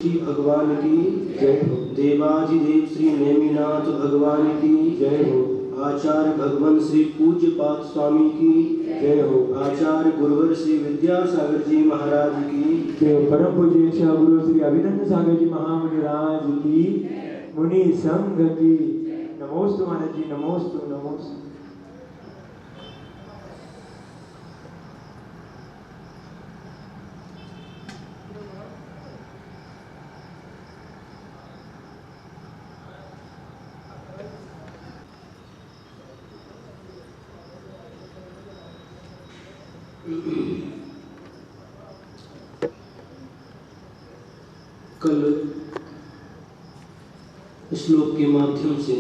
श्री भगवान की जय हो। देवाधिदेव श्री नेमिनाथ भगवान की जय हो। आचार्य भगवान श्री पूज्य पाद स्वामी की जय हो। आचार्य गुरुवर श्री विद्यासागर जी महाराज की जय हो। परम पूज्य इच्छा गुरु श्री अभिनंदन सागर जी महामुनि राज की मुनि संघ की नमोस्तु महाराज जी, नमोस्तु नमोस्तु। कल श्लोक के माध्यम से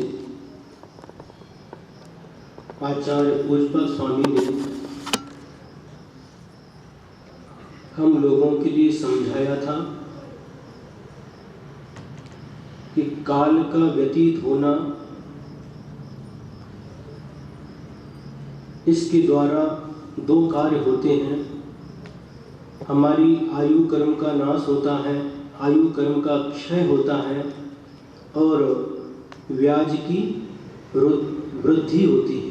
आचार्य पूज्यपाद स्वामी ने हम लोगों के लिए समझाया था कि काल का व्यतीत होना, इसके द्वारा दो कार्य होते हैं। हमारी आयु कर्म का नाश होता है, आयु कर्म का क्षय होता है और व्याज की वृद्धि होती है।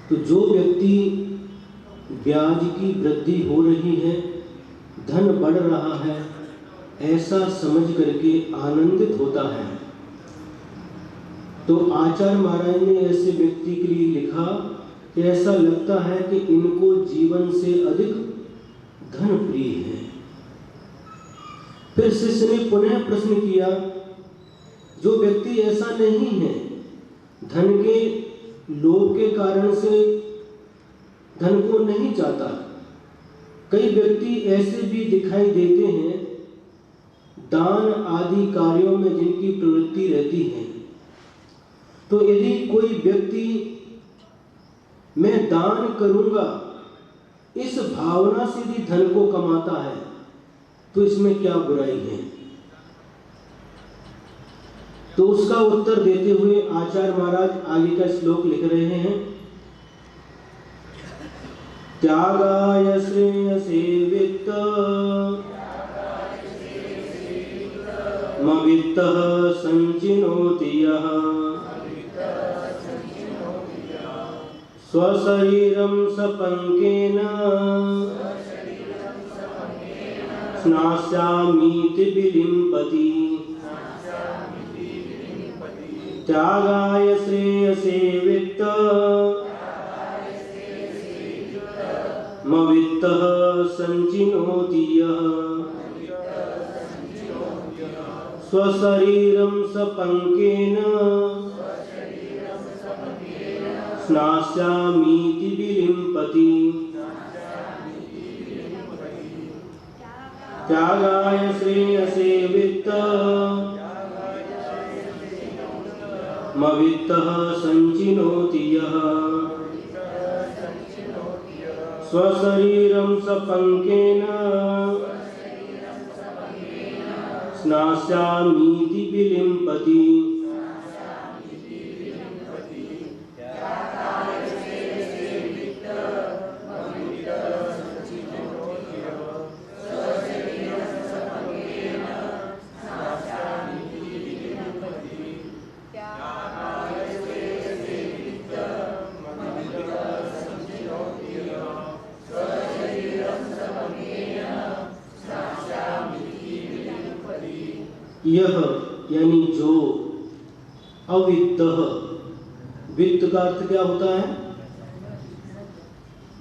तो जो व्यक्ति ब्याज की वृद्धि हो रही है, धन बढ़ रहा है, ऐसा समझ करके आनंदित होता है। तो आचार्य महाराज ने ऐसे व्यक्ति के लिए लिखा कि ऐसा लगता है कि इनको जीवन से अधिक धन प्रिय है। फिर शिष्य ने पुनः प्रश्न किया, जो व्यक्ति ऐसा नहीं है, धन के लोभ के कारण से धन को नहीं चाहता। कई व्यक्ति ऐसे भी दिखाई देते हैं, दान आदि कार्यों में जिनकी प्रवृत्ति रहती है। तो यदि कोई व्यक्ति मैं दान करूंगा इस भावना से भी धन को कमाता है, तो इसमें क्या बुराई है? तो उसका उत्तर देते हुए आचार्य महाराज आगे का श्लोक लिख रहे हैं। त्यागाय श्रेयसे वित्त मवित्तः संचिनोति यः स्वशरीरं सपंकेन स्नास्यामीति विलिम्पति। त्यागाय श्रेयसे वित्त मवित्तः संचिनोति यः स्वशरीरं सपंकेन स्नास्यामीति विलिम्पति। त्यागाय श्रेयसे वित्त मवित्तः संचिनोति यः स्वशरीरं सपंकेन स्नास्यामीति विलिम्पति। यह यानी जो अवित्त, वित्त का अर्थ क्या होता है?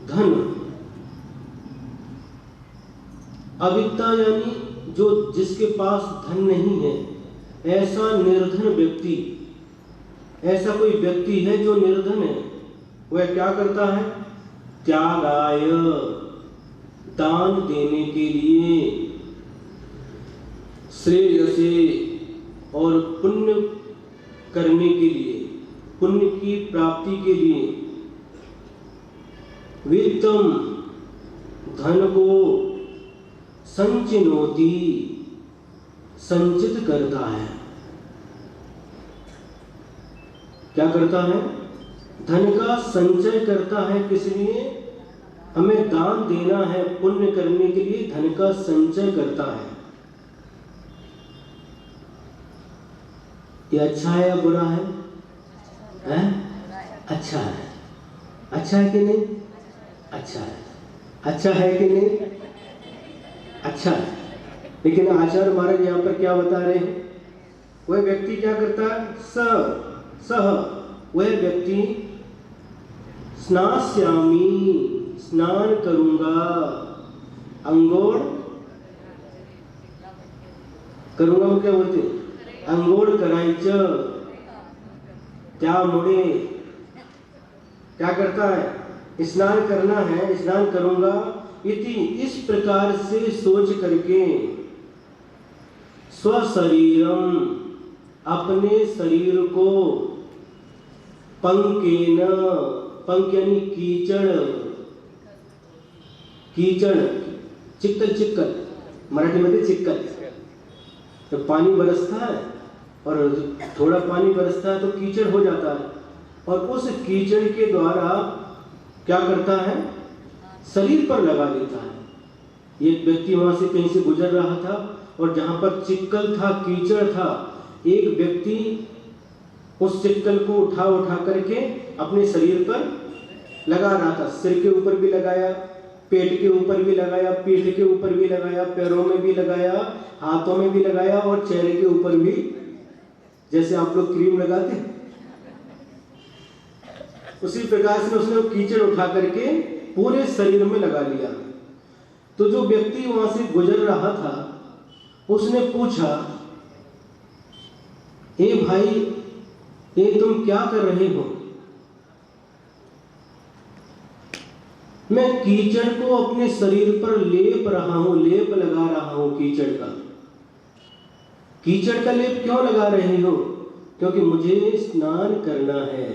धन। अवित्ता यानी जो जिसके पास धन नहीं है, ऐसा निर्धन व्यक्ति, ऐसा कोई व्यक्ति है जो निर्धन है, वह क्या करता है? त्यागाय, दान देने के लिए, श्रेयसे और पुण्य करने के लिए, पुण्य की प्राप्ति के लिए, वित्तम धन को संचिनोति संचित करता है। क्या करता है? धन का संचय करता है। किस लिए? हमें दान देना है, पुण्य करने के लिए धन का संचय करता है। ये अच्छा है या बुरा है? हैं? अच्छा है। अच्छा है कि नहीं? अच्छा है। अच्छा है कि नहीं? अच्छा है। लेकिन आचार्य महाराज यहाँ पर क्या बता रहे हैं? वह व्यक्ति क्या करता है? सह वह व्यक्ति स्नास्यामी, स्नान करूंगा, अंगोड़ करूंगा, वो क्या बोलते हैं? अंगोड़ कराइच, त्यामुळे क्या करता है? स्नान करना है, स्नान करूंगा, इति इस प्रकार से सोच करके स्वशरीरम अपने शरीर को पंकेन, पंक यानी कीचड़, कीचड़ चिक्कल, चिक्कल मराठी में चिक्कल, तो पानी बरसता है और थोड़ा पानी बरसता है तो कीचड़ हो जाता है, और उस कीचड़ के द्वारा क्या करता है? शरीर पर लगा लेता है। एक व्यक्ति वहां से कहीं से गुजर रहा था और जहां पर चिक्कल था, कीचड़ था, एक व्यक्ति उस चिक्कल को उठा उठा करके अपने शरीर पर लगा रहा था। सिर के ऊपर भी लगाया, पेट के ऊपर भी लगाया, पीठ के ऊपर भी लगाया, पैरों में भी लगाया, हाथों में भी लगाया और चेहरे के ऊपर भी, जैसे आप लोग क्रीम लगाते हैं उसी प्रकार से उसने वो कीचड़ उठा करके पूरे शरीर में लगा लिया। तो जो व्यक्ति वहां से गुजर रहा था उसने पूछा, ए भाई, ये तुम क्या कर रहे हो? मैं कीचड़ को अपने शरीर पर लेप रहा हूं, लेप लगा रहा हूं कीचड़ का। कीचड़ का लेप क्यों लगा रहे हो? क्योंकि मुझे स्नान करना है,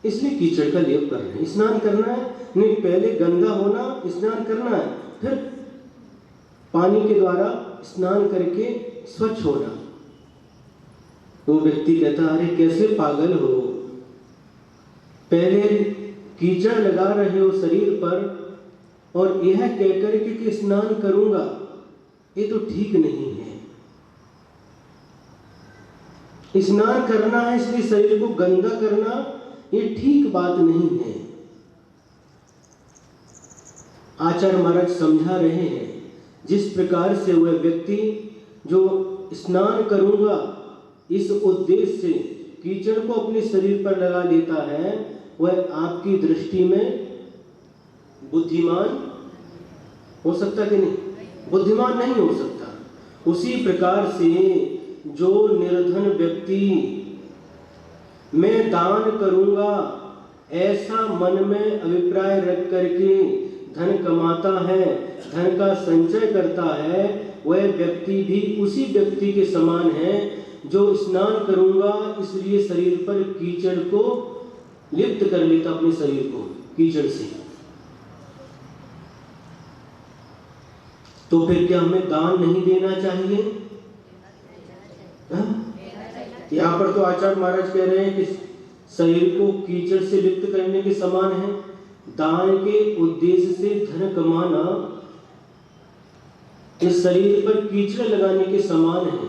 इसलिए कीचड़ का लेप कर रहे हैं। स्नान करना है, नहीं पहले गंदा होना, स्नान करना है, फिर पानी के द्वारा स्नान करके स्वच्छ होना। वो व्यक्ति कहता, अरे कैसे पागल हो, पहले कीचड़ लगा रहे हो शरीर पर और यह कहकर के स्नान करूंगा, ये तो ठीक नहीं है। स्नान करना है इसलिए शरीर को गंदा करना, ये ठीक बात नहीं है। आचार्य महाराज समझा रहे हैं, जिस प्रकार से वह व्यक्ति जो स्नान करूंगा इस उद्देश्य से कीचड़ को अपने शरीर पर लगा लेता है, वह आपकी दृष्टि में बुद्धिमान हो सकता कि नहीं? बुद्धिमान नहीं हो सकता। उसी प्रकार से जो निर्धन व्यक्ति मैं दान करूंगा ऐसा मन में अभिप्राय रख करके धन कमाता है, धन का संचय करता है, वह व्यक्ति भी उसी व्यक्ति के समान है जो स्नान करूंगा इसलिए शरीर पर कीचड़ को लिप्त कर लेता, अपने शरीर को कीचड़ से। तो फिर क्या हमें दान नहीं देना चाहिए? यहाँ पर तो आचार्य महाराज कह रहे हैं कि शरीर को कीचड़ से लिप्त करने के समान है। दान के उद्देश्य से धन कमाना इस शरीर पर कीचड़ लगाने के समान है।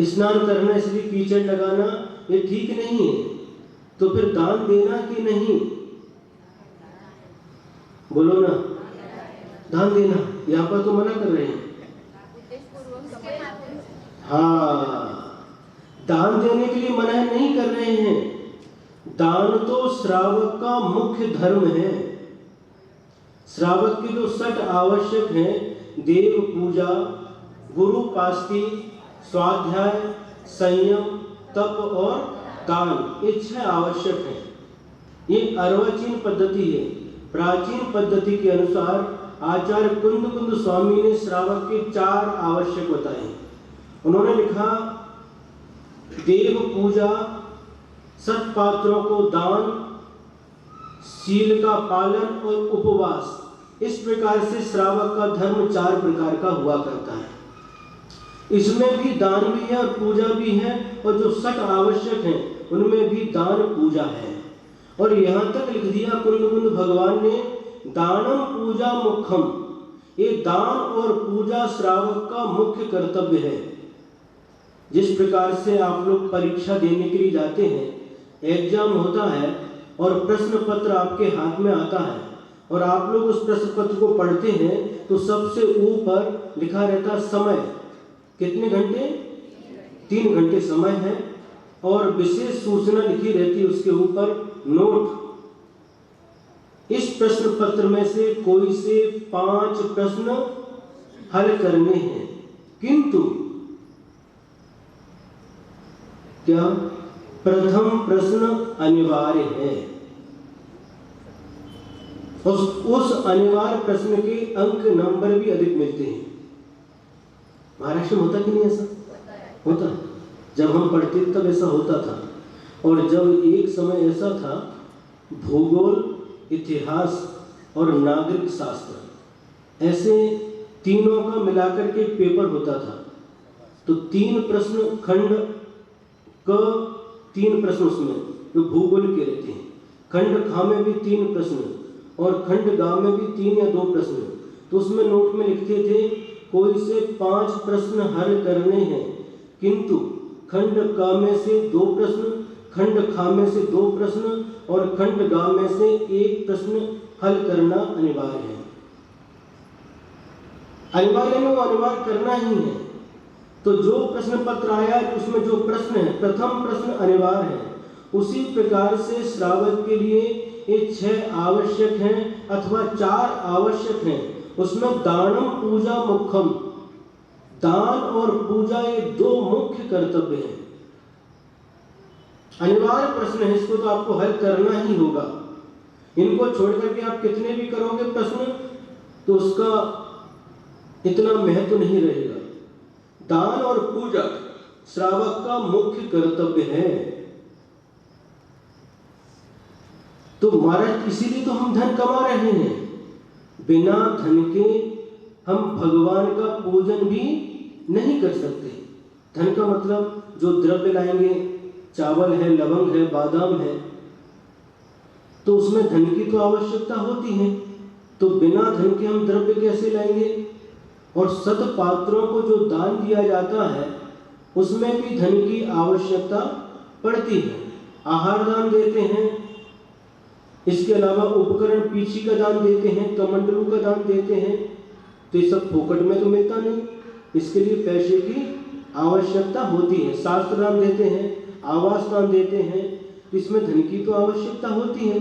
स्नान करना इसलिए कीचड़ लगाना ये ठीक नहीं है। तो फिर दान देना कि नहीं? बोलो ना, दान देना। यहाँ पर तो मना कर रहे हैं। हाँ, दान देने के लिए मना नहीं कर रहे हैं। दान तो श्रावक का मुख्य धर्म है। श्रावक के जो 6 आवश्यक हैं, देव पूजा, गुरु पास्ती, स्वाध्याय, संयम, तप और दान, ये 6 आवश्यक हैं। ये अर्वाचीन पद्धति है। प्राचीन पद्धति के अनुसार आचार्य कुंद कुंद स्वामी ने श्रावक के 4 आवश्यक बताए। उन्होंने लिखा, देव पूजा, सत्पात्रों को दान, शील का पालन और उपवास। इस प्रकार से श्रावक का धर्म 4 प्रकार का हुआ करता है। इसमें भी दान भी है और पूजा भी है, और जो 6 आवश्यक हैं उनमें भी दान पूजा है। और यहाँ तक लिख दिया कुंद कुंद भगवान ने, दानम पूजा मुख्यम। ये दान और पूजा श्रावक का मुख्य कर्तव्य है। जिस प्रकार से आप लोग परीक्षा देने के लिए जाते हैं, एग्जाम होता है और प्रश्न पत्र आपके हाथ में आता है और आप लोग उस प्रश्न पत्र को पढ़ते हैं तो सबसे ऊपर लिखा रहता समय, कितने घंटे? 3 घंटे समय है, और विशेष सूचना लिखी रहती है उसके ऊपर, नोट। इस प्रश्न पत्र में से कोई से 5 प्रश्न हल करने हैं, किंतु क्या प्रथम प्रश्न अनिवार्य है। उस अनिवार्य प्रश्न के अंक नंबर भी अधिक मिलते हैं। महाराष्ट्र में होता कि नहीं ऐसा? होता है। जब हम पढ़ते थे तब ऐसा होता था। और जब एक समय ऐसा था, भूगोल, इतिहास और नागरिक शास्त्र, ऐसे तीनों का मिलाकर के पेपर होता था। तो 3 प्रश्न खंड क, 3 प्रश्न उसमें जो भूगोल के रहते हैं, खंड ख में भी 3 प्रश्न और खंड ग में भी 3 या 2 प्रश्न। तो उसमें नोट में लिखते थे कोई से 5 प्रश्न हल करने हैं, किंतु खंड क में से 2 प्रश्न, खंड ख में से 2 प्रश्न और खंड ग में से 1 प्रश्न हल करना अनिवार्य है। अनिवार्य में वो अनिवार्य करना ही है। तो जो प्रश्न पत्र आया उसमें जो प्रश्न है, प्रथम प्रश्न अनिवार्य है। उसी प्रकार से श्रावक के लिए ये 6 आवश्यक हैं अथवा 4 आवश्यक हैं। उसमें दानम पूजा मुख्यम, दान और पूजा ये 2 मुख्य कर्तव्य हैं। अनिवार्य प्रश्न है, इसको तो आपको हल करना ही होगा। इनको छोड़कर के आप कितने भी करोगे प्रश्न तो उसका इतना महत्व नहीं रहेगा। दान और पूजा श्रावक का मुख्य कर्तव्य है। तो महाराज इसीलिए तो हम धन कमा रहे हैं। बिना धन के हम भगवान का पूजन भी नहीं कर सकते। धन का मतलब जो द्रव्य लाएंगे, चावल है, लवंग है, बादाम है, तो उसमें धन की तो आवश्यकता होती है। तो बिना धन के हम द्रव्य कैसे लाएंगे? और सत्पात्रों को जो दान दिया जाता है उसमें भी धन की आवश्यकता पड़ती है। आहार दान देते हैं, इसके अलावा उपकरण पीछी का दान देते हैं, कमंडलू का दान देते हैं। तो ये सब फोकट में तो मिलता नहीं, इसके लिए पैसे की आवश्यकता होती है। शास्त्र दान देते हैं, आवास दान देते हैं, तो इसमें धन की तो आवश्यकता होती है।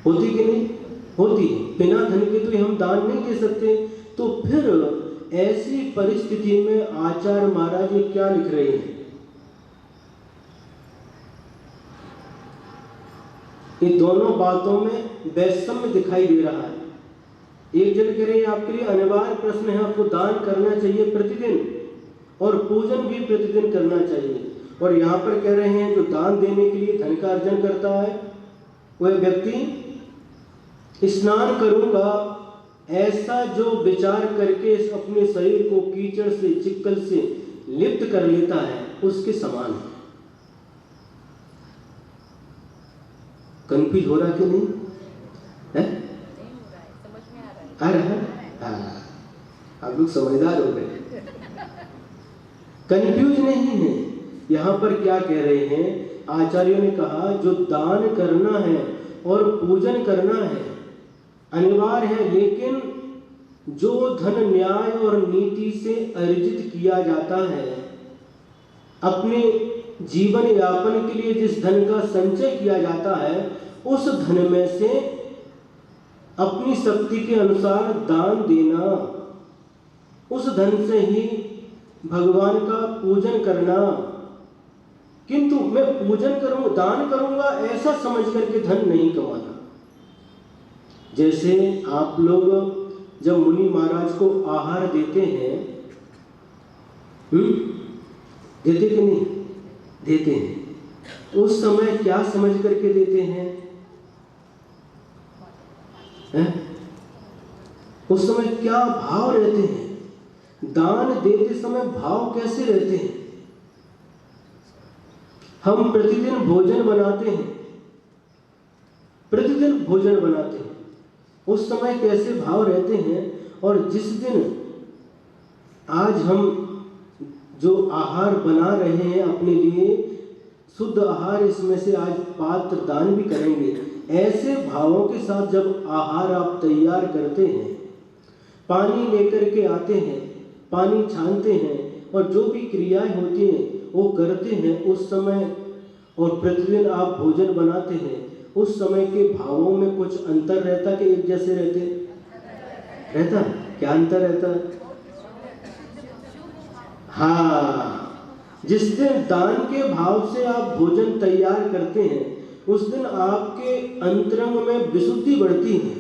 होती कि नहीं? होती है। बिना धन के तो हम दान नहीं दे सकते। तो फिर ऐसी परिस्थिति में आचार्य महाराज ये क्या लिख रहे हैं? ये दोनों बातों में वैषम्य दिखाई दे रहा है। एक जन कह रहे हैं आपके लिए अनिवार्य प्रश्न है, आपको दान करना चाहिए प्रतिदिन और पूजन भी प्रतिदिन करना चाहिए। और यहाँ पर कह रहे हैं जो दान देने के लिए धन का अर्जन करता है वह व्यक्ति स्नान करूंगा ऐसा जो विचार करके अपने शरीर को कीचड़ से, चिक्कल से लिप्त कर लेता है उसके समान है। कंफ्यूज हो रहा कि नहीं है? आ रहा है? हाँ, आप लोग समझदार हो गए। कंफ्यूज नहीं है। यहाँ पर क्या कह रहे हैं? आचार्यों ने कहा जो दान करना है और पूजन करना है अनिवार्य है, लेकिन जो धन न्याय और नीति से अर्जित किया जाता है, अपने जीवन यापन के लिए जिस धन का संचय किया जाता है उस धन में से अपनी शक्ति के अनुसार दान देना, उस धन से ही भगवान का पूजन करना। किंतु मैं पूजन करूंगा, दान करूंगा ऐसा समझ करके धन नहीं कमाना। जैसे आप लोग जब मुनि महाराज को आहार देते हैं, देते कि नहीं? देते हैं। उस समय क्या समझ करके देते हैं? उस समय क्या भाव रहते हैं? दान देते समय भाव कैसे रहते हैं? हम प्रतिदिन भोजन बनाते हैं, प्रतिदिन भोजन बनाते हैं, उस समय कैसे भाव रहते हैं? और जिस दिन आज हम जो आहार बना रहे हैं अपने लिए, शुद्ध आहार, इसमें से आज पात्र दान भी करेंगे। ऐसे भावों के साथ जब आहार आप तैयार करते हैं, पानी लेकर के आते हैं, पानी छानते हैं और जो भी क्रियाएं होती हैं वो करते हैं उस समय, और प्रतिदिन आप भोजन बनाते हैं, उस समय के भावों में कुछ अंतर रहता कि एक जैसे रहता? क्या अंतर रहता? हाँ, जिस दिन दान के भाव से आप भोजन तैयार करते हैं, उस दिन आपके अंतरंग में विशुद्धि बढ़ती है,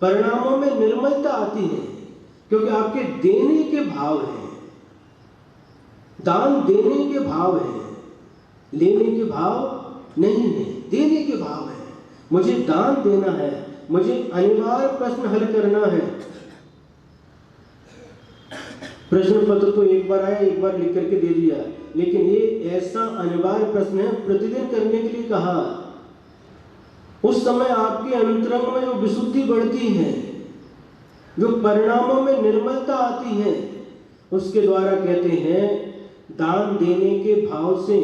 परिणामों में निर्मलता आती है, क्योंकि आपके देने के भाव हैं। दान देने के भाव हैं, लेने के भाव नहीं है, देने के भाव है। मुझे दान देना है, मुझे अनिवार्य प्रश्न हल करना है। प्रश्न पत्र तो एक बार आया, एक बार लिख करके दे दिया, लेकिन ये ऐसा अनिवार्य प्रश्न है, प्रतिदिन करने के लिए कहा। उस समय आपके अंतरंग में जो विशुद्धि बढ़ती है, जो परिणामों में निर्मलता आती है, उसके द्वारा कहते हैं दान देने के भाव से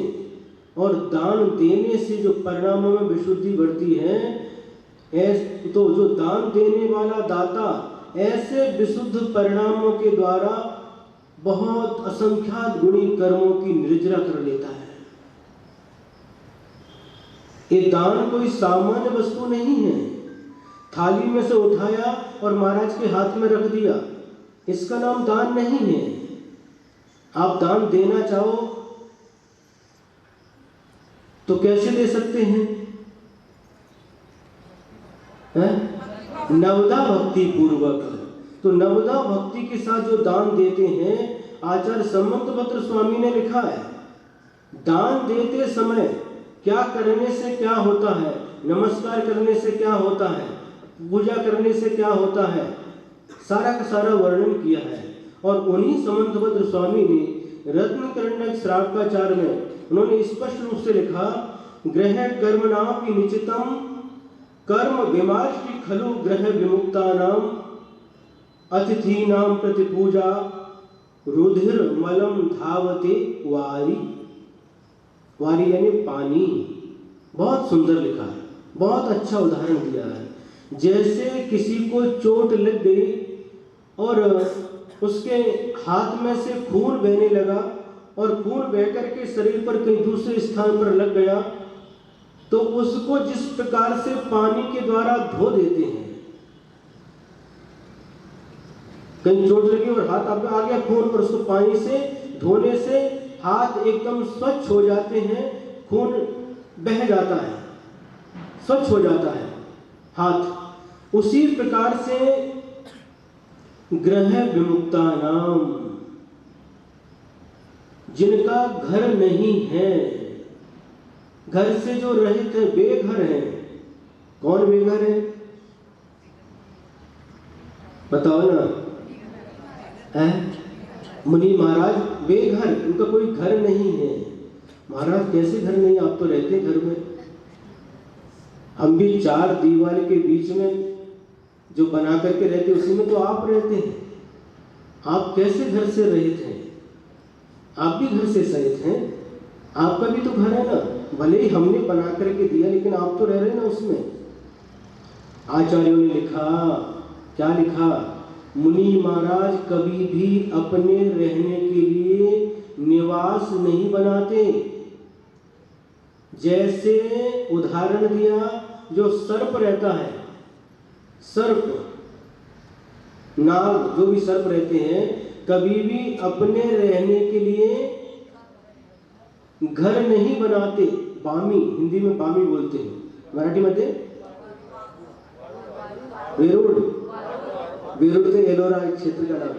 और दान देने से जो परिणामों में विशुद्धि बढ़ती है, तो जो दान देने वाला दाता ऐसे विशुद्ध परिणामों के द्वारा बहुत असंख्यात गुणी कर्मों की निर्जरा कर लेता है। ये दान कोई सामान्य वस्तु नहीं है, थाली में से उठाया और महाराज के हाथ में रख दिया, इसका नाम दान नहीं है। आप दान देना चाहो तो कैसे दे सकते हैं? नवदा भक्ति पूर्वक। तो नवदा भक्ति के साथ जो दान देते हैं, आचार्य समंतभद्र स्वामी ने लिखा है, दान देते समय क्या करने से क्या होता है, नमस्कार करने से क्या होता है, पूजा करने से क्या होता है, सारा का सारा वर्णन किया है। और उन्हीं समंतभद्र स्वामी ने रत्नकर्णक श्रावकाचार्य में उन्होंने स्पष्ट रूप से लिखा, ग्रह कर्मणापि निचितम कर्म विमार्ष्टि खलु ग्रह विमुक्तानाम अतिथीनाम प्रतिपूजा रुधिर मलम धावते वारी। वारी यानी पानी। बहुत सुंदर लिखा है, बहुत अच्छा उदाहरण दिया है। जैसे किसी को चोट लग गई और उसके हाथ में से खून बहने लगा और खून बहकर के शरीर पर कहीं दूसरे स्थान पर लग गया, तो उसको जिस प्रकार से पानी के द्वारा धो देते हैं, कहीं चोट लगी और हाथ आप आ गया खून, और उसको पानी से धोने से हाथ एकदम स्वच्छ हो जाते हैं, खून बह जाता है, स्वच्छ हो जाता है हाथ। उसी प्रकार से ग्रह विमुक्तानाम, जिनका घर नहीं है, घर से जो रहित है, बेघर है। कौन बेघर है? बताओ ना। मुनि महाराज बेघर, उनका कोई घर नहीं है। महाराज कैसे घर नहीं? आप तो रहते घर में। हम भी चार दीवार के बीच में जो बना करके रहते, उसी में तो आप रहते हैं। आप कैसे घर से रहित हैं? आप भी घर से सहित हैं, आपका भी तो घर है ना। भले ही हमने बना करके दिया, लेकिन आप तो रह रहे ना उसमें। आचार्यों ने लिखा, क्या लिखा? मुनि महाराज कभी भी अपने रहने के लिए निवास नहीं बनाते। जैसे उदाहरण दिया, जो सर्प रहता है, सर्प, नाग, जो भी सर्प रहते हैं, कभी भी अपने रहने के लिए घर नहीं बनाते। बामी, हिंदी में बामी बोलते हैं, मराठी मध्ये वेरूळ, वेरूळ तो एलोरा क्षेत्र का नाम,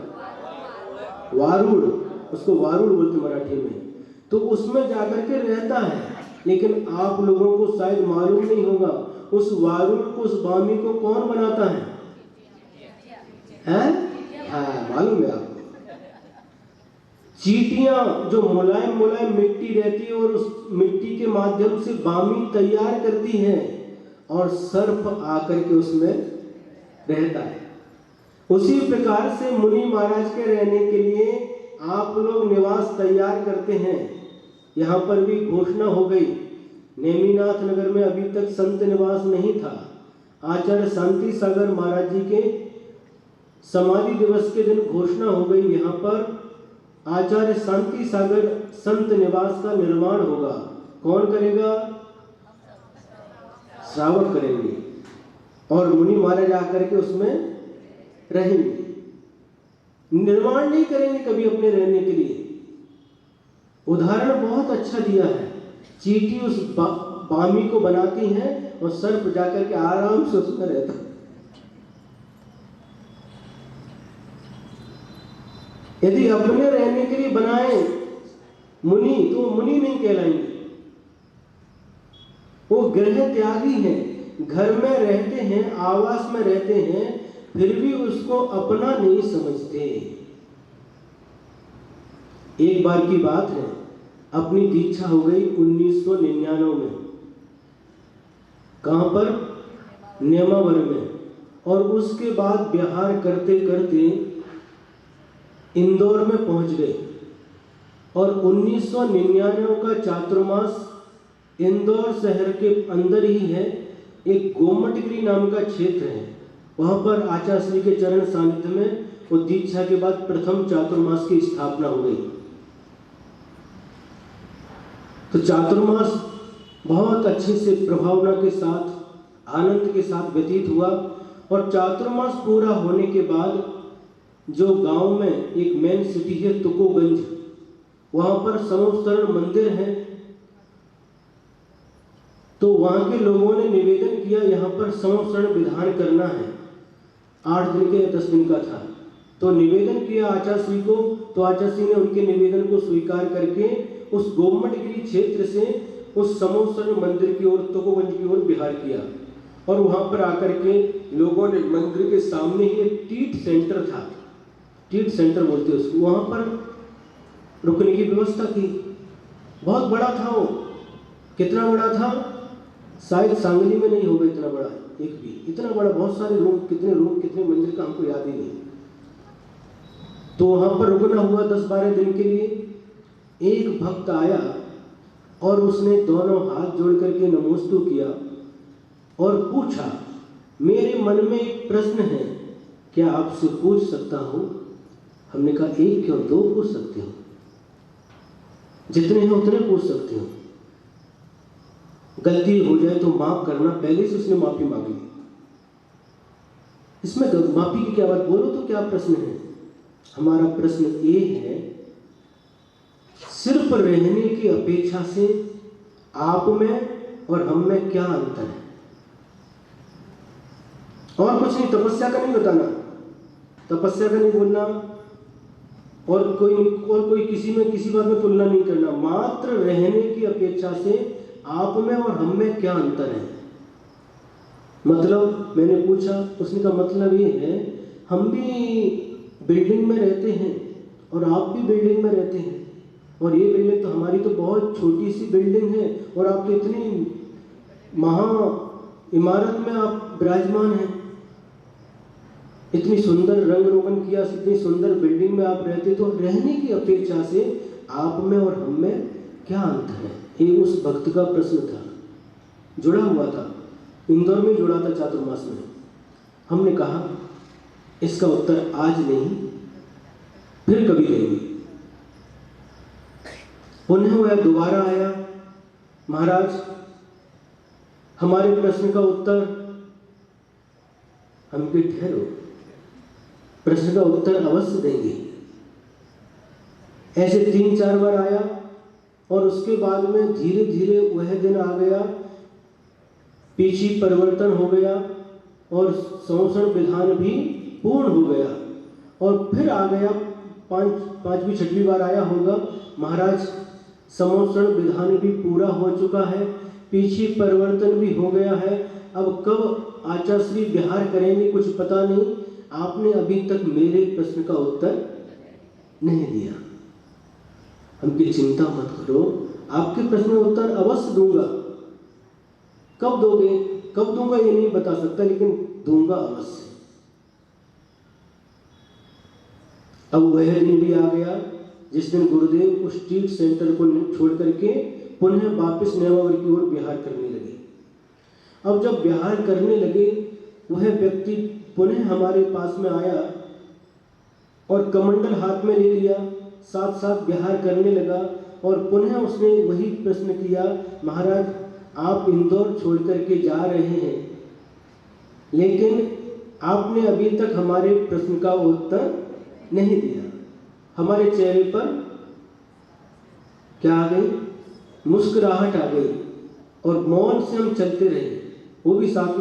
वारुड़, उसको वारुड़ बोलते मराठी में। तो उसमें जाकर के रहता है, लेकिन आप लोगों को शायद मालूम नहीं होगा, उस वारुड़ को, उस बामी को कौन बनाता है? हाँ, मालूम है आपको। चींटियां, जो मुलायम मुलायम मिट्टी रहती है और उस मिट्टी के माध्यम से बामी तैयार करती है, और सर्प आकर के उसमें रहता है। उसी प्रकार से मुनि महाराज के रहने के लिए आप लोग निवास तैयार करते हैं। यहाँ पर भी घोषणा हो गई। नेमिनाथ नगर में अभी तक संत निवास नहीं था। आचार्य शांति सागर महाराज जी के समाधि दिवस के दिन घोषणा हो गई, यहाँ पर आचार्य शांति सागर संत निवास का निर्माण होगा। कौन करेगा? श्रावक करेंगे और मुनि महाराज आकर के उसमें रहेंगे। निर्माण नहीं करेंगे कभी अपने रहने के लिए। उदाहरण बहुत अच्छा दिया है। चींटी उस बामी को बनाती है और सर्प जाकर के आराम से उसमें रहता है। यदि अपने रहने के लिए बनाए मुनि तो मुनि नहीं कहलाएंगे, वो गृह त्यागी हैं। घर में रहते हैं, आवास में रहते हैं, फिर भी उसको अपना नहीं समझते। एक बार की बात है, अपनी दीक्षा हो गई 1999 में। कहां पर? नेमावर में। और उसके बाद विहार करते करते इंदौर में पहुंच गए और 1999 का चातुर्मास इंदौर शहर के अंदर ही है। एक गोमटगिरी नाम का क्षेत्र है, वहां पर आचार्य श्री के चरण सानिध्य में और दीक्षा के बाद प्रथम चातुर्मास की स्थापना हो गई। तो चातुर्मास बहुत अच्छे से प्रभावना के साथ, आनंद के साथ व्यतीत हुआ। और चातुर्मास पूरा होने के बाद जो गांव में एक मेन सिटी है तुकोगंज, वहां पर समोस्तरण मंदिर है। तो वहां के लोगों ने निवेदन किया, यहाँ पर समोस्तरण विधान करना है। 8 दिन के 10 दिन का था, तो निवेदन किया आचार्य श्री को। तो आचार्य श्री ने उनके निवेदन को स्वीकार करके उस गोमटगिरी क्षेत्र से उस समोस्तरण मंदिर की ओर, तुकोगंज की ओर विहार किया। और वहां पर आकर के लोगों ने मंदिर के सामने ही एक टीट सेंटर था, टीट सेंटर बोलते उसको, वहां पर रुकने की व्यवस्था की। बहुत बड़ा था वो। कितना बड़ा था? शायद सांगली में नहीं होगा इतना बड़ा, एक भी इतना बड़ा। बहुत सारे रूम, कितने रूम, कितने मंदिर का हमको याद ही नहीं। तो वहां पर रुकना हुआ 10-12 दिन के लिए। एक भक्त आया और उसने दोनों हाथ जोड़ करके नमोस्तु किया और पूछा, मेरे मन में एक प्रश्न है, क्या आपसे पूछ सकता हूं? हमने कहा, एक क्यों, 2 पूछ सकते हो, जितने हैं उतने पूछ सकते हो। गलती हो जाए तो माफ करना। पहले से उसने माफी मांगी। इसमें माफी की क्या बात? बोलो तो क्या प्रश्न है? हमारा प्रश्न ये है, सिर्फ रहने की अपेक्षा से आप में और हम में क्या अंतर है? और कुछ नहीं। तपस्या का नहीं बताना, तपस्या का नहीं बोलना, और कोई किसी में किसी बात में तुलना नहीं करना। मात्र रहने की अपेक्षा से आप में और हम में क्या अंतर है? मतलब मैंने पूछा, उसने का मतलब ये है, हम भी बिल्डिंग में रहते हैं और आप भी बिल्डिंग में रहते हैं, और ये बिल्डिंग तो हमारी तो बहुत छोटी सी बिल्डिंग है, और आप तो इतनी महा इमारत में आप विराजमान हैं। इतनी सुंदर रंग रोगन किया, इतनी सुंदर बिल्डिंग में आप रहते, तो रहने की अपेक्षा से आप में और हम में क्या अंतर है? ये उस भक्त का प्रश्न था, जुड़ा हुआ था, इंदौर में जुड़ा था चातुर्मास में। हमने कहा इसका उत्तर आज नहीं, फिर कभी देंगे। पुनः वह दोबारा आया, महाराज हमारे प्रश्न का उत्तर। हम भी ठहरो, प्रश्न का उत्तर अवश्य देंगे। ऐसे 3-4 बार आया और उसके बाद में धीरे धीरे वह दिन आ गया, पीछी परिवर्तन हो गया और संवत्सर विधान भी पूर्ण हो गया। और फिर आ गया, 5वीं 6वीं बार आया होगा, महाराज संवत्सर विधान भी पूरा हो चुका है, पीछी परिवर्तन भी हो गया है, अब कब आचार्य श्री विहार करेंगे कुछ पता नहीं, आपने अभी तक मेरे प्रश्न का उत्तर नहीं दिया। हमकी चिंता मत करो, आपके प्रश्न का उत्तर अवश्य दूंगा। कब दोगे, कब दूंगा ये नहीं बता सकता, लेकिन दूंगा अवश्य। अब वह दिन भी आ गया जिस दिन गुरुदेव उस ट्रीट सेंटर को छोड़ करके पुनः वापस नेवावर की ओर विहार करने लगे। अब जब विहार करने लगे, वह व्यक्ति पुनः हमारे पास में आया और कमंडल हाथ में ले लिया, साथ साथ विहार करने लगा और पुनः उसने वही प्रश्न किया, महाराज आप इंदौर छोड़ करके जा रहे हैं, लेकिन आपने अभी तक हमारे प्रश्न का उत्तर नहीं दिया। हमारे चेहरे पर क्या आ गई? मुस्कुराहट आ गई और मौन से हम चलते रहे। वो भी साथ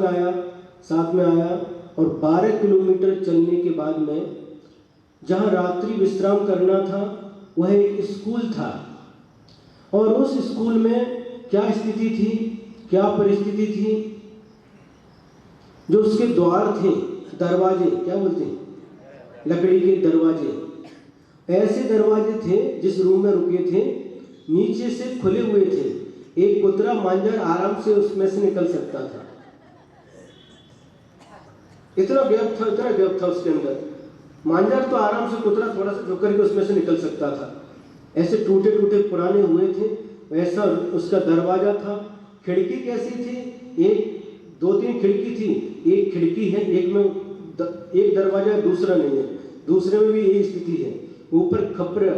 में आया और 12 किलोमीटर चलने के बाद में जहाँ रात्रि विश्राम करना था वह एक स्कूल था और उस स्कूल में क्या स्थिति थी, क्या परिस्थिति थी, जो उसके द्वार थे, दरवाजे, क्या बोलते हैं, लकड़ी के दरवाजे, ऐसे दरवाजे थे जिस रूम में रुके थे नीचे से खुले हुए थे। एक कुतरा मांझर आराम से उसमें से निकल सकता था। इतना गैप था उसके अंदर। मांझर तो आराम से, कुतरा थोड़ा सा झुक करके उसमें से निकल सकता था। ऐसे टूटे टूटे पुराने हुए थे, वैसा उसका दरवाजा था। खिड़की कैसी थी? 2-3 खिड़की थी। एक खिड़की है, एक दरवाजा है, दूसरा नहीं है। दूसरे में भी यही स्थिति है। ऊपर खपरा,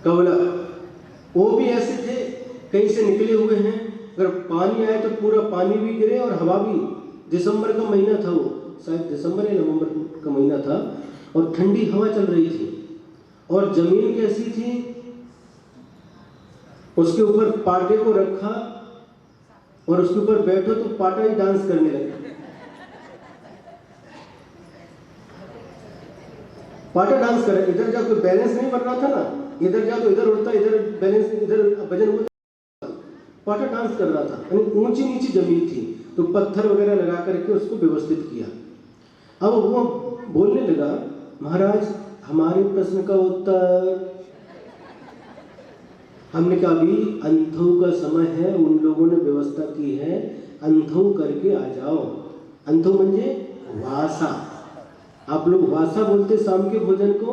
कवला, वो भी ऐसे थे, कहीं से निकले हुए हैं। अगर पानी आए तो पूरा पानी भी गिरे और हवा भी। दिसंबर का महीना था, वो शायद दिसंबर या नवंबर का महीना था और ठंडी हवा चल रही थी। और जमीन कैसी थी? उसके ऊपर पाटे को रखा और उसके ऊपर बैठो तो पाटा ही डांस करने लगा। पाटा डांस कर रहा, इधर जा कोई बैलेंस नहीं बन रहा था ना, इधर जा तो इधर उड़ता, इधर बैलेंस, इधर वजन हुआ, पाटा डांस कर रहा था। यानी ऊंची नीची जमीन थी तो पत्थर वगैरह लगा करके उसको व्यवस्थित किया। अब वो बोलने लगा, महाराज हमारे प्रश्न का उत्तर। हमने कहा अभी अंधों का समय है, उन लोगों ने व्यवस्था की है, अंधों करके आ जाओ। अंधों म्हणजे वासा, आप लोग वासा बोलते शाम के भोजन को,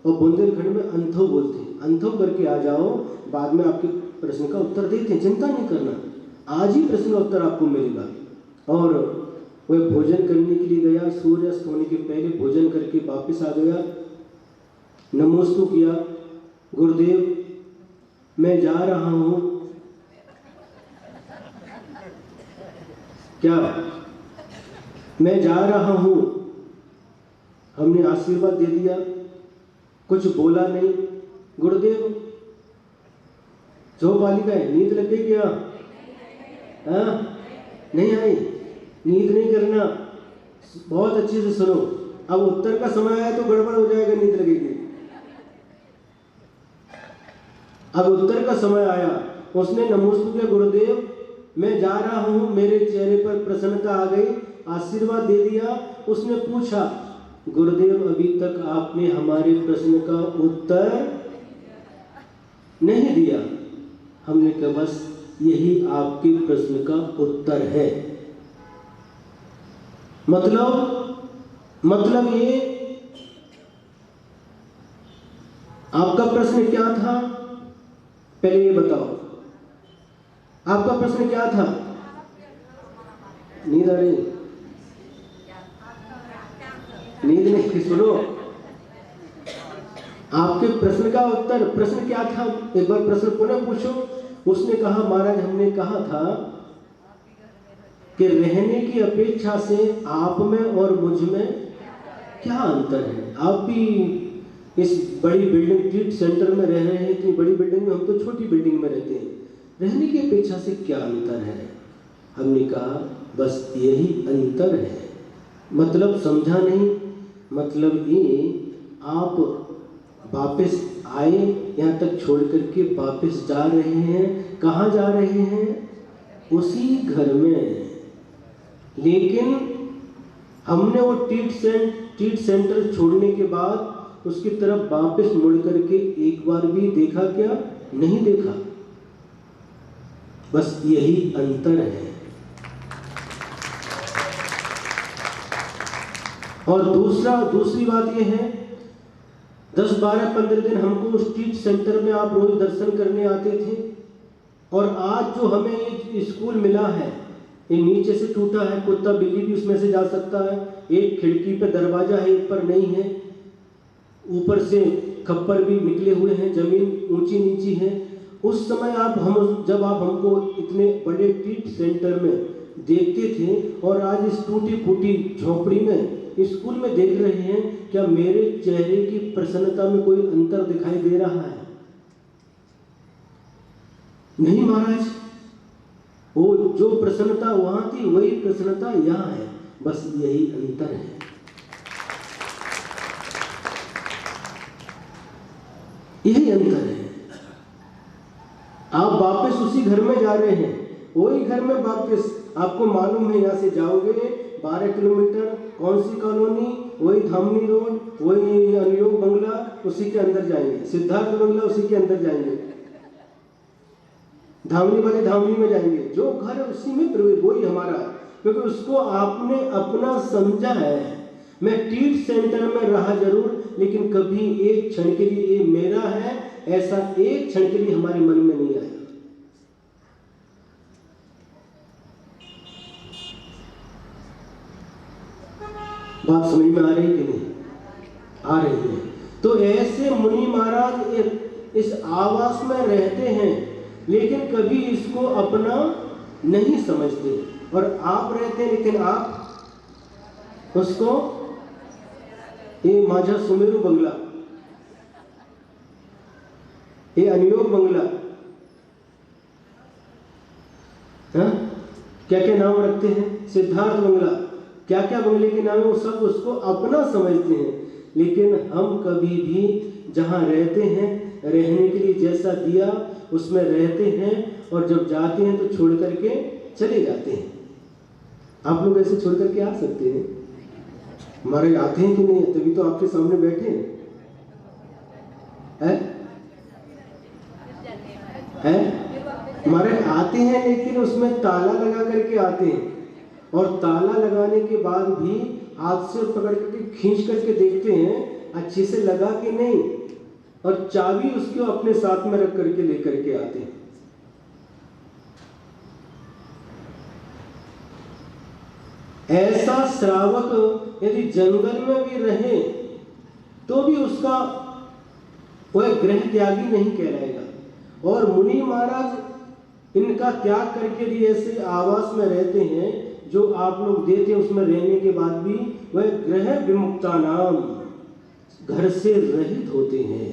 और बुंदेलखंड में अंधो बोलते हैं। अंधो करके आ जाओ, बाद में आपके प्रश्न का उत्तर देते हैं, चिंता नहीं करना, आज ही प्रश्न का उत्तर आपको मिलेगा। और वह भोजन करने के लिए गया, सूर्यास्त होने के पहले भोजन करके वापस आ गया, नमोस्तु किया, गुरुदेव मैं जा रहा हूं। क्या? मैं जा रहा हूं। हमने आशीर्वाद दे दिया, कुछ बोला नहीं। गुरुदेव जो बालिका है, नींद लग गई क्या? नहीं आई? नींद नहीं करना, बहुत अच्छे से सुनो। अब उत्तर का समय आया तो गड़बड़ हो जाएगा, नींद लगेगी। अब उत्तर का समय आया, उसने नमोस्तु किया, गुरुदेव मैं जा रहा हूं, मेरे चेहरे पर प्रसन्नता आ गई, आशीर्वाद दे दिया। उसने पूछा, गुरुदेव अभी तक आपने हमारे प्रश्न का उत्तर नहीं दिया। हमने कहा बस यही आपके प्रश्न का उत्तर है। मतलब ये आपका प्रश्न क्या था? पहले ये बताओ, आपका प्रश्न क्या था? नींद आ रही? नींद नहीं, सुनो। आपके प्रश्न का उत्तर, प्रश्न क्या था? एक बार प्रश्न पुनः पूछो। उसने कहा, महाराज हमने कहा था कि रहने की अपेक्षा से आप में और मुझ में क्या अंतर है? आप भी इस बड़ी बिल्डिंग ट्रीट सेंटर में रह रहे हैं, इतनी बड़ी बिल्डिंग में, हम तो छोटी बिल्डिंग में रहते हैं, रहने की अपेक्षा से क्या अंतर है? हमने कहा बस यही अंतर है। मतलब समझा नहीं? मतलब ये आप वापस आए, यहाँ तक छोड़ करके वापस जा रहे हैं। कहाँ जा रहे हैं? उसी घर में। लेकिन हमने वो ट्रीट सेंटर छोड़ने के बाद उसकी तरफ वापस मुड़ करके एक बार भी देखा क्या? नहीं देखा। बस यही अंतर है। और दूसरी बात ये है, 10, 12, 15 दिन हमको स्ट्रीट सेंटर में आप रोज दर्शन करने आते थे, और आज जो हमें ये स्कूल मिला है, ये नीचे से टूटा है, कुत्ता बिल्ली भी उसमें से जा सकता है, एक खिड़की पे दरवाजा है, ऊपर नहीं है, ऊपर से खप्पर भी निकले हुए हैं, जमीन ऊंची नीची है। उस समय जब आप हमको इतने बड़े स्ट्रीट सेंटर में देखते थे, और आज इस टूटी फूटी झोपड़ी में स्कूल में देख रहे हैं, क्या मेरे चेहरे की प्रसन्नता में कोई अंतर दिखाई दे रहा है? नहीं महाराज, वो जो प्रसन्नता वहां थी वही प्रसन्नता यहाँ है, बस यही अंतर है। यही अंतर है। आप वापस उसी घर में जा रहे हैं, वही घर में वापस, आपको मालूम है यहाँ से जाओगे 12 किलोमीटर, कौन सी कॉलोनी, वही धामनी रोड, वही अनियोग बंगला, उसी के अंदर जाएंगे, सिद्धार्थ बंगला उसी के अंदर जाएंगे, धामनी वाले धामनी में जाएंगे, जो घर उसी में प्रवेश, वही हमारा, क्योंकि उसको आपने अपना समझा है। मैं स्ट्रीट सेंटर में रहा जरूर, लेकिन कभी एक क्षण के लिए ये मेरा है, ऐसा एक क्षण के लिए हमारे मन में नहीं आया। बात समझ में आ रही कि नहीं? आ रही है। तो ऐसे मुनि महाराज इस आवास में रहते हैं, लेकिन कभी इसको अपना नहीं समझते, और आप रहते हैं, लेकिन आप उसको, ये माझा सुमेरु बंगला, ये अनियोग बंगला, क्या क्या नाम रखते हैं, सिद्धार्थ बंगला, क्या क्या बंगले के नाम है, वो सब उसको अपना समझते हैं। लेकिन हम कभी भी जहाँ रहते हैं, रहने के लिए जैसा दिया उसमें रहते हैं, और जब जाते हैं तो छोड़ करके चले जाते हैं। आप लोग ऐसे छोड़ करके आ सकते हैं? हमारे आते हैं कि नहीं? तभी तो आपके सामने बैठे हैं। हमारे आते हैं, लेकिन उसमें ताला लगा करके आते हैं, और ताला लगाने के बाद भी हाथ से पकड़ करके खींच करके देखते हैं अच्छे से लगा कि नहीं, और चाबी उसको अपने साथ में रख करके लेकर के आते हैं। ऐसा श्रावक यदि जंगल में भी रहे तो भी उसका वह गृह त्यागी नहीं कहलाएगा। और मुनि महाराज इनका त्याग करके भी ऐसे आवास में रहते हैं, जो आप लोग देते हैं उसमें रहने के बाद भी वह गृह विमुक्ता नाम, घर से रहित होते हैं,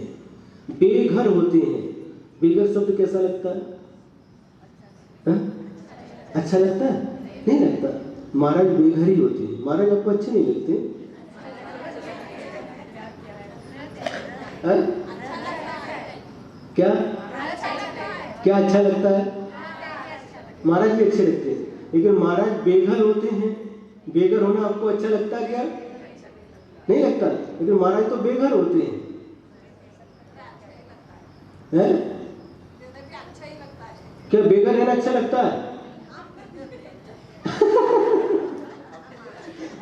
बेघर होते हैं। बेघर शब्द कैसा लगता है? अच्छा लगता है? नहीं लगता। महाराज बेघर ही होते हैं। महाराज आपको अच्छे नहीं लगते? क्या क्या अच्छा लगता है? महाराज भी अच्छे लगते हैं, लेकिन महाराज बेघर होते हैं। बेघर होना आपको अच्छा लगता है क्या? नहीं लगता। लेकिन महाराज तो बेघर होते हैं, हैं? क्या बेघर रहना अच्छा लगता है?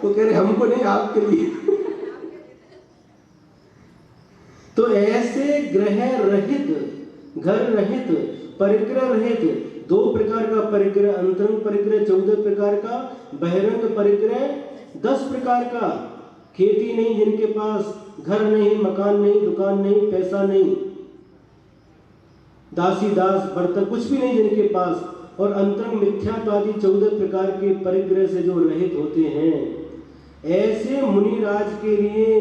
वो कह रहे हमको नहीं, आपके लिए। तो ऐसे ग्रह रहित, घर रहित, परिग्रह रहित, 2 प्रकार का परिग्रह, अंतरंग परिग्रह 14 प्रकार का, बहिरंग परिग्रह 10 प्रकार का। खेती नहीं, जिनके पास घर नहीं, मकान नहीं, दुकान नहीं, पैसा नहीं, दासी दास बर्तन कुछ भी नहीं जिनके पास, और अंतरंग मिथ्यात्व आदि 14 प्रकार के परिग्रह से जो रहित होते हैं, ऐसे मुनिराज के लिए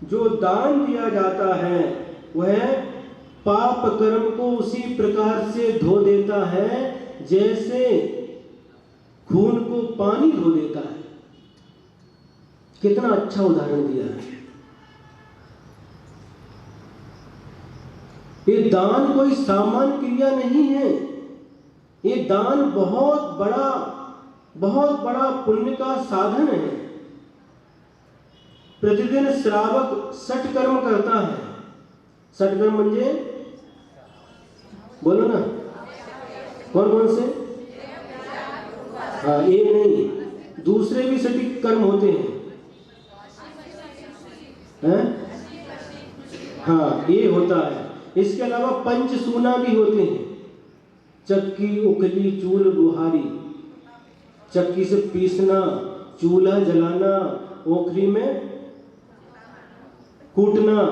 जो दान दिया जाता है वह पाप कर्म को उसी प्रकार से धो देता है जैसे खून को पानी धो देता है। कितना अच्छा उदाहरण दिया है। ये दान कोई सामान्य क्रिया नहीं है, ये दान बहुत बड़ा पुण्य का साधन है। प्रतिदिन श्रावक 60 कर्म करता है। 60 कर्म म्हणजे बोलो ना, कौन कौन से? हाँ, एक नहीं, दूसरे भी 60 कर्म होते हैं। हैं? हाँ, ये होता है। इसके अलावा पंचसूना भी होते हैं, चक्की, उखली, चूल, बुहारी। चक्की से पीसना, चूल्हा जलाना, ओखली में कूटना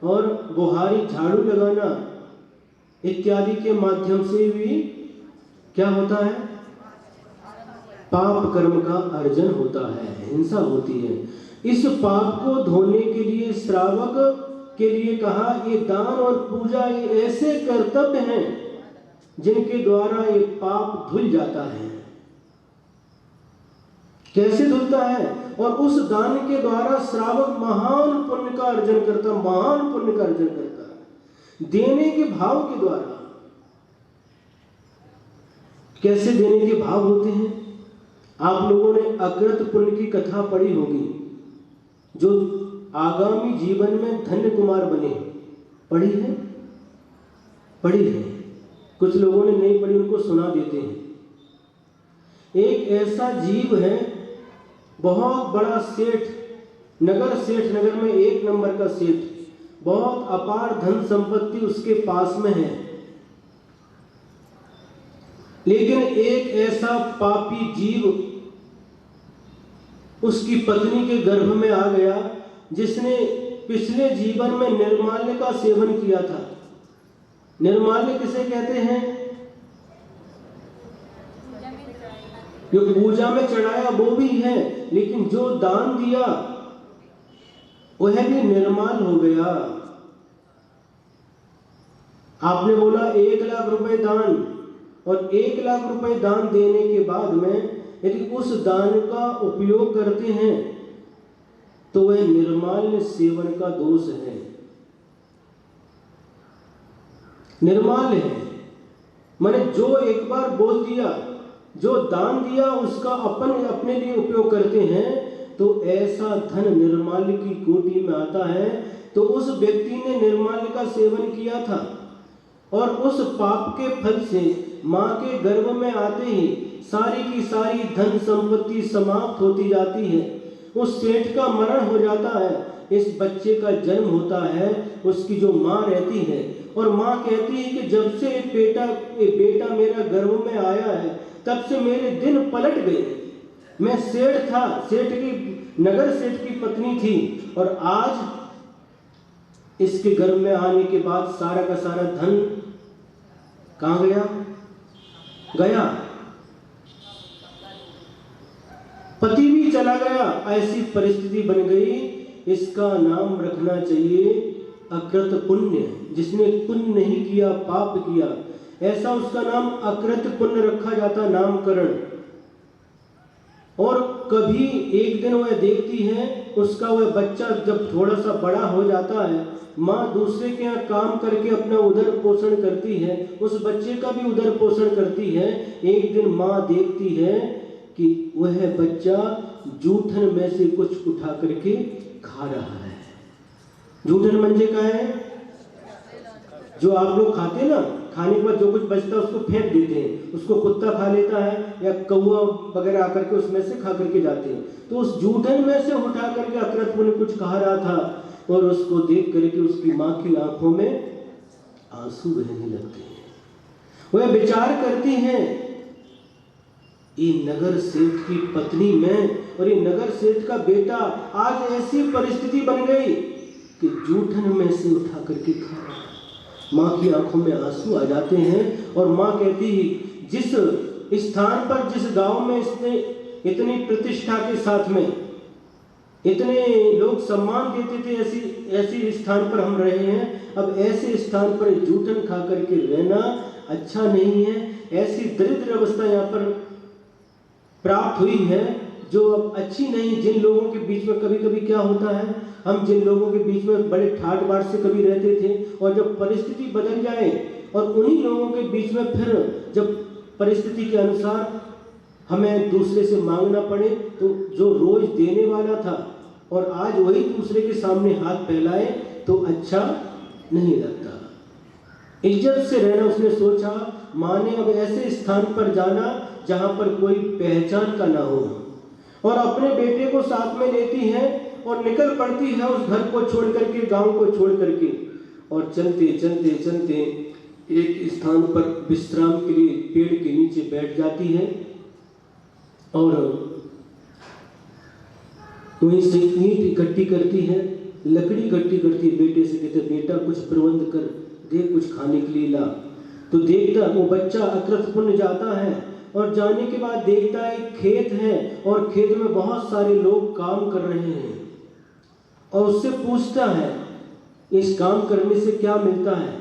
और बुहारी झाड़ू लगाना इत्यादि के माध्यम से भी क्या होता है? पाप कर्म का अर्जन होता है, हिंसा होती है। इस पाप को धोने के लिए श्रावक के लिए कहा, ये दान और पूजा ये ऐसे कर्तव्य हैं जिनके द्वारा ये पाप धुल जाता है। कैसे धुलता है? और उस दान के द्वारा श्रावक महान पुण्य का अर्जन करता, महान पुण्य का अर्जन करता है, देने के भाव के द्वारा। कैसे देने के भाव होते हैं? आप लोगों ने अकृत पुण्य की कथा पढ़ी होगी, जो आगामी जीवन में धन्य कुमार बने। पढ़ी है? पढ़ी है। कुछ लोगों ने नहीं पढ़ी, उनको सुना देते हैं। एक ऐसा जीव है, बहुत बड़ा सेठ, नगर सेठ, नगर में 1 नंबर का सेठ, बहुत अपार धन संपत्ति उसके पास में है। लेकिन एक ऐसा पापी जीव उसकी पत्नी के गर्भ में आ गया, जिसने पिछले जीवन में निर्माल्य का सेवन किया था। निर्माल्य किसे कहते हैं? जो पूजा में चढ़ाया वो भी है, लेकिन जो दान दिया वह भी निर्माल हो गया। आपने बोला 1 लाख रुपए दान, और 1 लाख रुपए दान देने के बाद में यदि उस दान का उपयोग करते हैं तो वह निर्माल्य सेवन का दोष है, निर्माल्य है। मैंने जो एक बार बोल दिया, जो दान दिया उसका अपने लिए उपयोग करते हैं तो ऐसा धन निर्माल्य की कोटि में आता है। तो उस व्यक्ति ने निर्माल्य का सेवन किया था और उस पाप के फल से मां के गर्भ में आते ही सारी की सारी धन संपत्ति समाप्त होती जाती है। उस सेठ का मरण हो जाता है, इस बच्चे का जन्म होता है, उसकी जो मां रहती है और मां कहती है कि जब से ये बेटा मेरा गर्भ में आया है तब से मेरे दिन पलट गए। मैं सेठ था, नगर सेठ की पत्नी थी, और आज इसके गर्भ में आने के बाद सारा का सारा धन कहां गया? पति भी चला गया। ऐसी परिस्थिति बन गई। इसका नाम रखना चाहिए अकृत पुण्य। जिसने पुण्य नहीं किया, पाप किया, ऐसा उसका नाम अकृत पुण्य रखा जाता, नामकरण। और कभी एक दिन वह देखती है, उसका वह बच्चा जब थोड़ा सा बड़ा हो जाता है, माँ दूसरे के यहाँ काम करके अपना उदर पोषण करती है, उस बच्चे का भी उदर पोषण करती है। एक दिन माँ देखती है कि वह बच्चा जूठन में से कुछ उठा करके खा रहा है। जूठन मंजे का है जो आप लोग खाते हैं ना, खाने के बाद जो कुछ बचता है उसको फेंक देते हैं, उसको कुत्ता खा लेता है या कौवा वगैरह आकर के उसमें से खा करके जाते हैं। तो उस जूठन में से उठा करके अकृत पुण्य कुछ खा रहा था, और उसको देख करके उसकी माँ की आंखों में आंसू बहने लगते हैं। वह विचार करती हैं, ये नगर सेठ की पत्नी में और ये नगर सेठ का बेटा, आज ऐसी परिस्थिति बन गई कि जूठन में से उठा करके खा रहा है। माँ की आंखों में आंसू आ जाते हैं और माँ कहती है, जिस स्थान पर, जिस गांव में इसने इतनी प्रतिष्ठा के साथ में इतने लोग सम्मान देते थे, ऐसी स्थान पर हम रहे हैं, अब ऐसे स्थान पर जूठन खा करके रहना अच्छा नहीं है। ऐसी दरिद्र अवस्था यहाँ पर प्राप्त हुई है जो अब अच्छी नहीं। जिन लोगों के बीच में कभी कभी क्या होता है, हम जिन लोगों के बीच में बड़े ठाट बाट से कभी रहते थे, और जब परिस्थिति बदल जाए और उन्हीं लोगों के बीच में फिर जब परिस्थिति के अनुसार हमें दूसरे से मांगना पड़े, तो जो रोज देने वाला था और आज वही दूसरे के सामने हाथ फैलाए तो अच्छा नहीं लगता। इज्जत से रहना उसने सोचा। माँ ने अब ऐसे स्थान पर जाना जहाँ पर कोई पहचान का ना हो, और अपने बेटे को साथ में लेती है और निकल पड़ती है उस घर को छोड़ करके, गांव को छोड़ करके, और चलते चलते चलते एक स्थान पर विश्राम के लिए पेड़ के नीचे बैठ जाती है और वहीं से ईंट इकट्ठी करती है, लकड़ी इकट्ठी करती है। बेटे से कहते बेटा कुछ प्रबंध कर दे, कुछ खाने के लिए ला। तो देखता वो बच्चा अकृतपूर्ण जाता है और जाने के बाद देखता है एक खेत है और खेत में बहुत सारे लोग काम कर रहे हैं और उससे पूछता है इस काम करने से क्या मिलता है।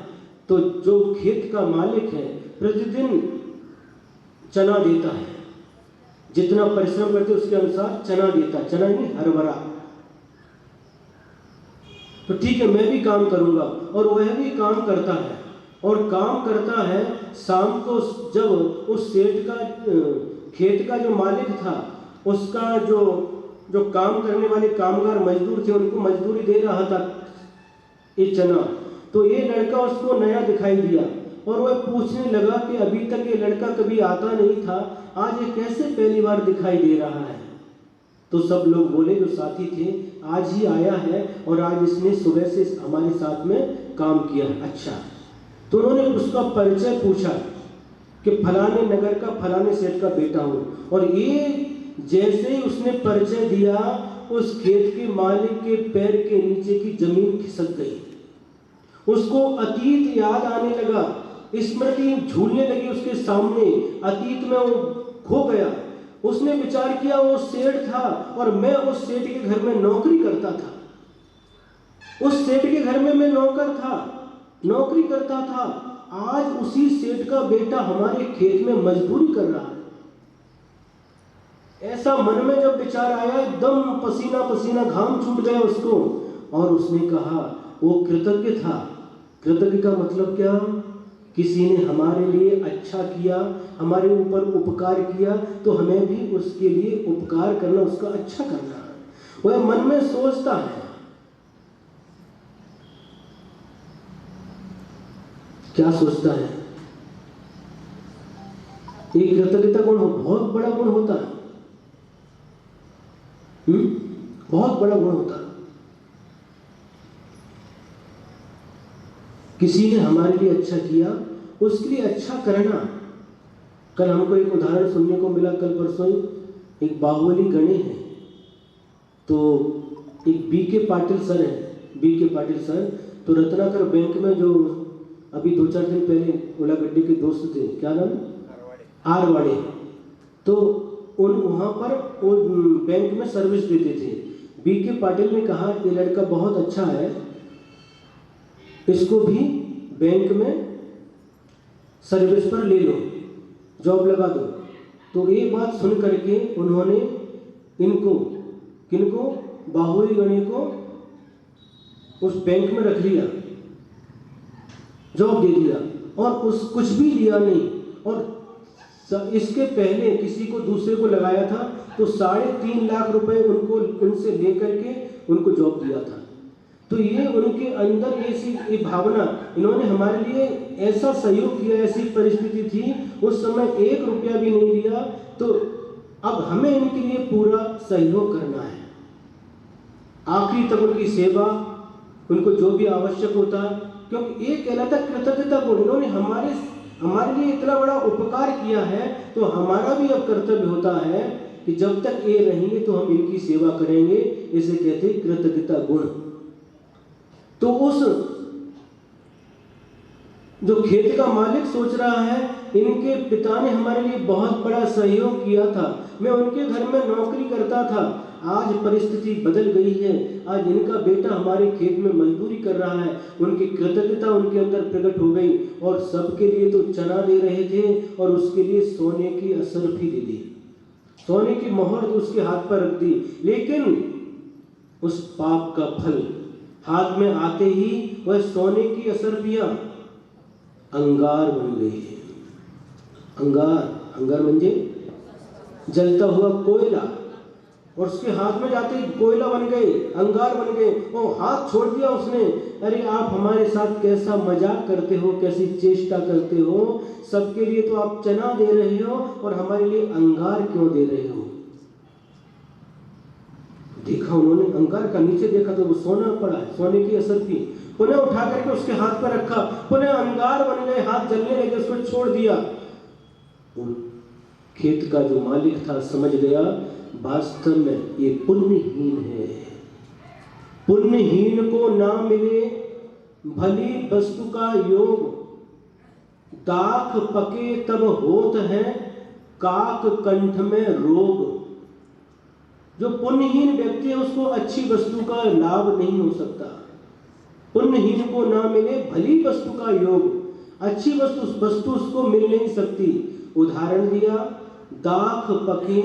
तो जो खेत का मालिक है प्रतिदिन चना देता है, जितना परिश्रम करते उसके अनुसार चना देता, चना नहीं हरभरा। तो ठीक है मैं भी काम करूंगा, और वह भी काम करता है और काम करता है। शाम को जब उस सेठ का खेत का जो मालिक था उसका जो काम करने वाले कामगार मजदूर थे उनको मजदूरी दे रहा था ये चना, तो ये लड़का उसको नया दिखाई दिया और वह पूछने लगा कि अभी तक ये लड़का कभी आता नहीं था, आज ये कैसे पहली बार दिखाई दे रहा है। तो सब लोग बोले जो साथी थे आज ही आया है और आज इसने सुबह से हमारे साथ में काम किया। अच्छा, तो उन्होंने उसका परिचय पूछा कि फलाने नगर का फलाने सेठ का बेटा हूँ, और ये जैसे ही उसने परिचय दिया उस खेत के मालिक के पैर के नीचे की जमीन खिसक गई। उसको अतीत याद आने लगा, स्मृति झूलने लगी उसके सामने, अतीत में वो खो गया। उसने विचार किया वो सेठ था और मैं उस सेठ के घर में नौकरी करता था, उस सेठ के घर में मैं नौकरी करता था। आज उसी सेठ का बेटा हमारे खेत में मजदूरी कर रहा है। ऐसा मन में जब विचार आया एकदम पसीना पसीना घाम छूट गया उसको, और उसने कहा वो कृतज्ञ था। कृतज्ञ का मतलब क्या? किसी ने हमारे लिए अच्छा किया, हमारे ऊपर उपकार किया, तो हमें भी उसके लिए उपकार करना, उसका अच्छा करना। वह मन में सोचता है। क्या सोचता है? एक कृतज्ञता गुण बहुत बड़ा गुण होता है, बहुत बड़ा गुण होता है। किसी ने हमारे लिए अच्छा किया, उसके लिए अच्छा करना। कल हमको एक उदाहरण सुनने को मिला, कल परसों ही एक बाहुबली गणे हैं, तो एक बीके पाटिल सर है, बीके पाटिल सर, तो रत्नाकर बैंक में जो अभी 2-4 दिन पहले उलागड्डी के दोस्त थे, क्या नाम? आरवाड़े। तो उन वहाँ पर उन बैंक में सर्विस देते थे। बीके पाटिल ने कहा ये लड़का बहुत अच्छा है, इसको भी बैंक में सर्विस पर ले लो, जॉब लगा दो। तो ये बात सुन करके उन्होंने किनको बाहुबली गणे को उस बैंक में रख लिया, जॉब दे दिया, और उस कुछ भी लिया नहीं। और इसके पहले किसी को दूसरे को लगाया था तो 3.5 लाख रुपए उनसे लेकर के उनको जॉब दिया था। तो ये उनके अंदर ऐसी भावना, इन्होंने हमारे लिए ऐसा सहयोग किया, ऐसी परिस्थिति थी उस समय 1 रुपया भी नहीं लिया, तो अब हमें इनके लिए पूरा सहयोग करना है, आखिरी तक उनकी सेवा, उनको जो भी आवश्यक होता है, क्योंकि ये कहलाता कृतज्ञता गुण। इन्होंने हमारे लिए इतना बड़ा उपकार किया है, तो हमारा भी अब कर्तव्य होता है कि जब तक ये रहेंगे तो हम इनकी सेवा करेंगे। इसे कहते हैं कृतज्ञता गुण। तो उस जो खेत का मालिक सोच रहा है इनके पिता ने हमारे लिए बहुत बड़ा सहयोग किया था, मैं उनके घर में नौकरी करता था, आज परिस्थिति बदल गई है, आज इनका बेटा हमारे खेत में मजदूरी कर रहा है। उनकी कृतज्ञता उनके अंदर प्रकट हो गई और सबके लिए तो चना दे रहे थे और उसके लिए सोने की असरफी दे दी, सोने की मोहर उसके हाथ पर रख दी। लेकिन उस पाप का फल हाथ में आते ही वह सोने की असरफियां अंगार बन गई। अंगार म्हणजे जलता हुआ कोयला, और उसके हाथ में जाते ही कोयला बन गए, अंगार बन गए। वो हाथ छोड़ दिया उसने, अरे आप हमारे साथ कैसा मजाक करते हो, कैसी चेष्टा करते हो, सबके लिए तो आप चना दे रहे हो और हमारे लिए अंगार क्यों दे रहे हो। देखा उन्होंने, अंगार का नीचे देखा तो वो सोना पड़ा है, सोने की असर थी। पुनः उठा करके उसके हाथ पर रखा, पुनः अंगार बन गए, हाथ जलने लगे, उसको छोड़ दिया। खेत का जो मालिक था समझ गया वास्तव में ये पुण्यहीन है। पुण्यहीन को ना मिले भली वस्तु का योग, दाख पके तब होत है काक कंठ में रोग। जो पुण्यहीन व्यक्ति है उसको अच्छी वस्तु का लाभ नहीं हो सकता। पुण्यहीन को ना मिले भली वस्तु का योग, अच्छी वस्तु उसको मिल नहीं सकती। उदाहरण दिया, दाख पके,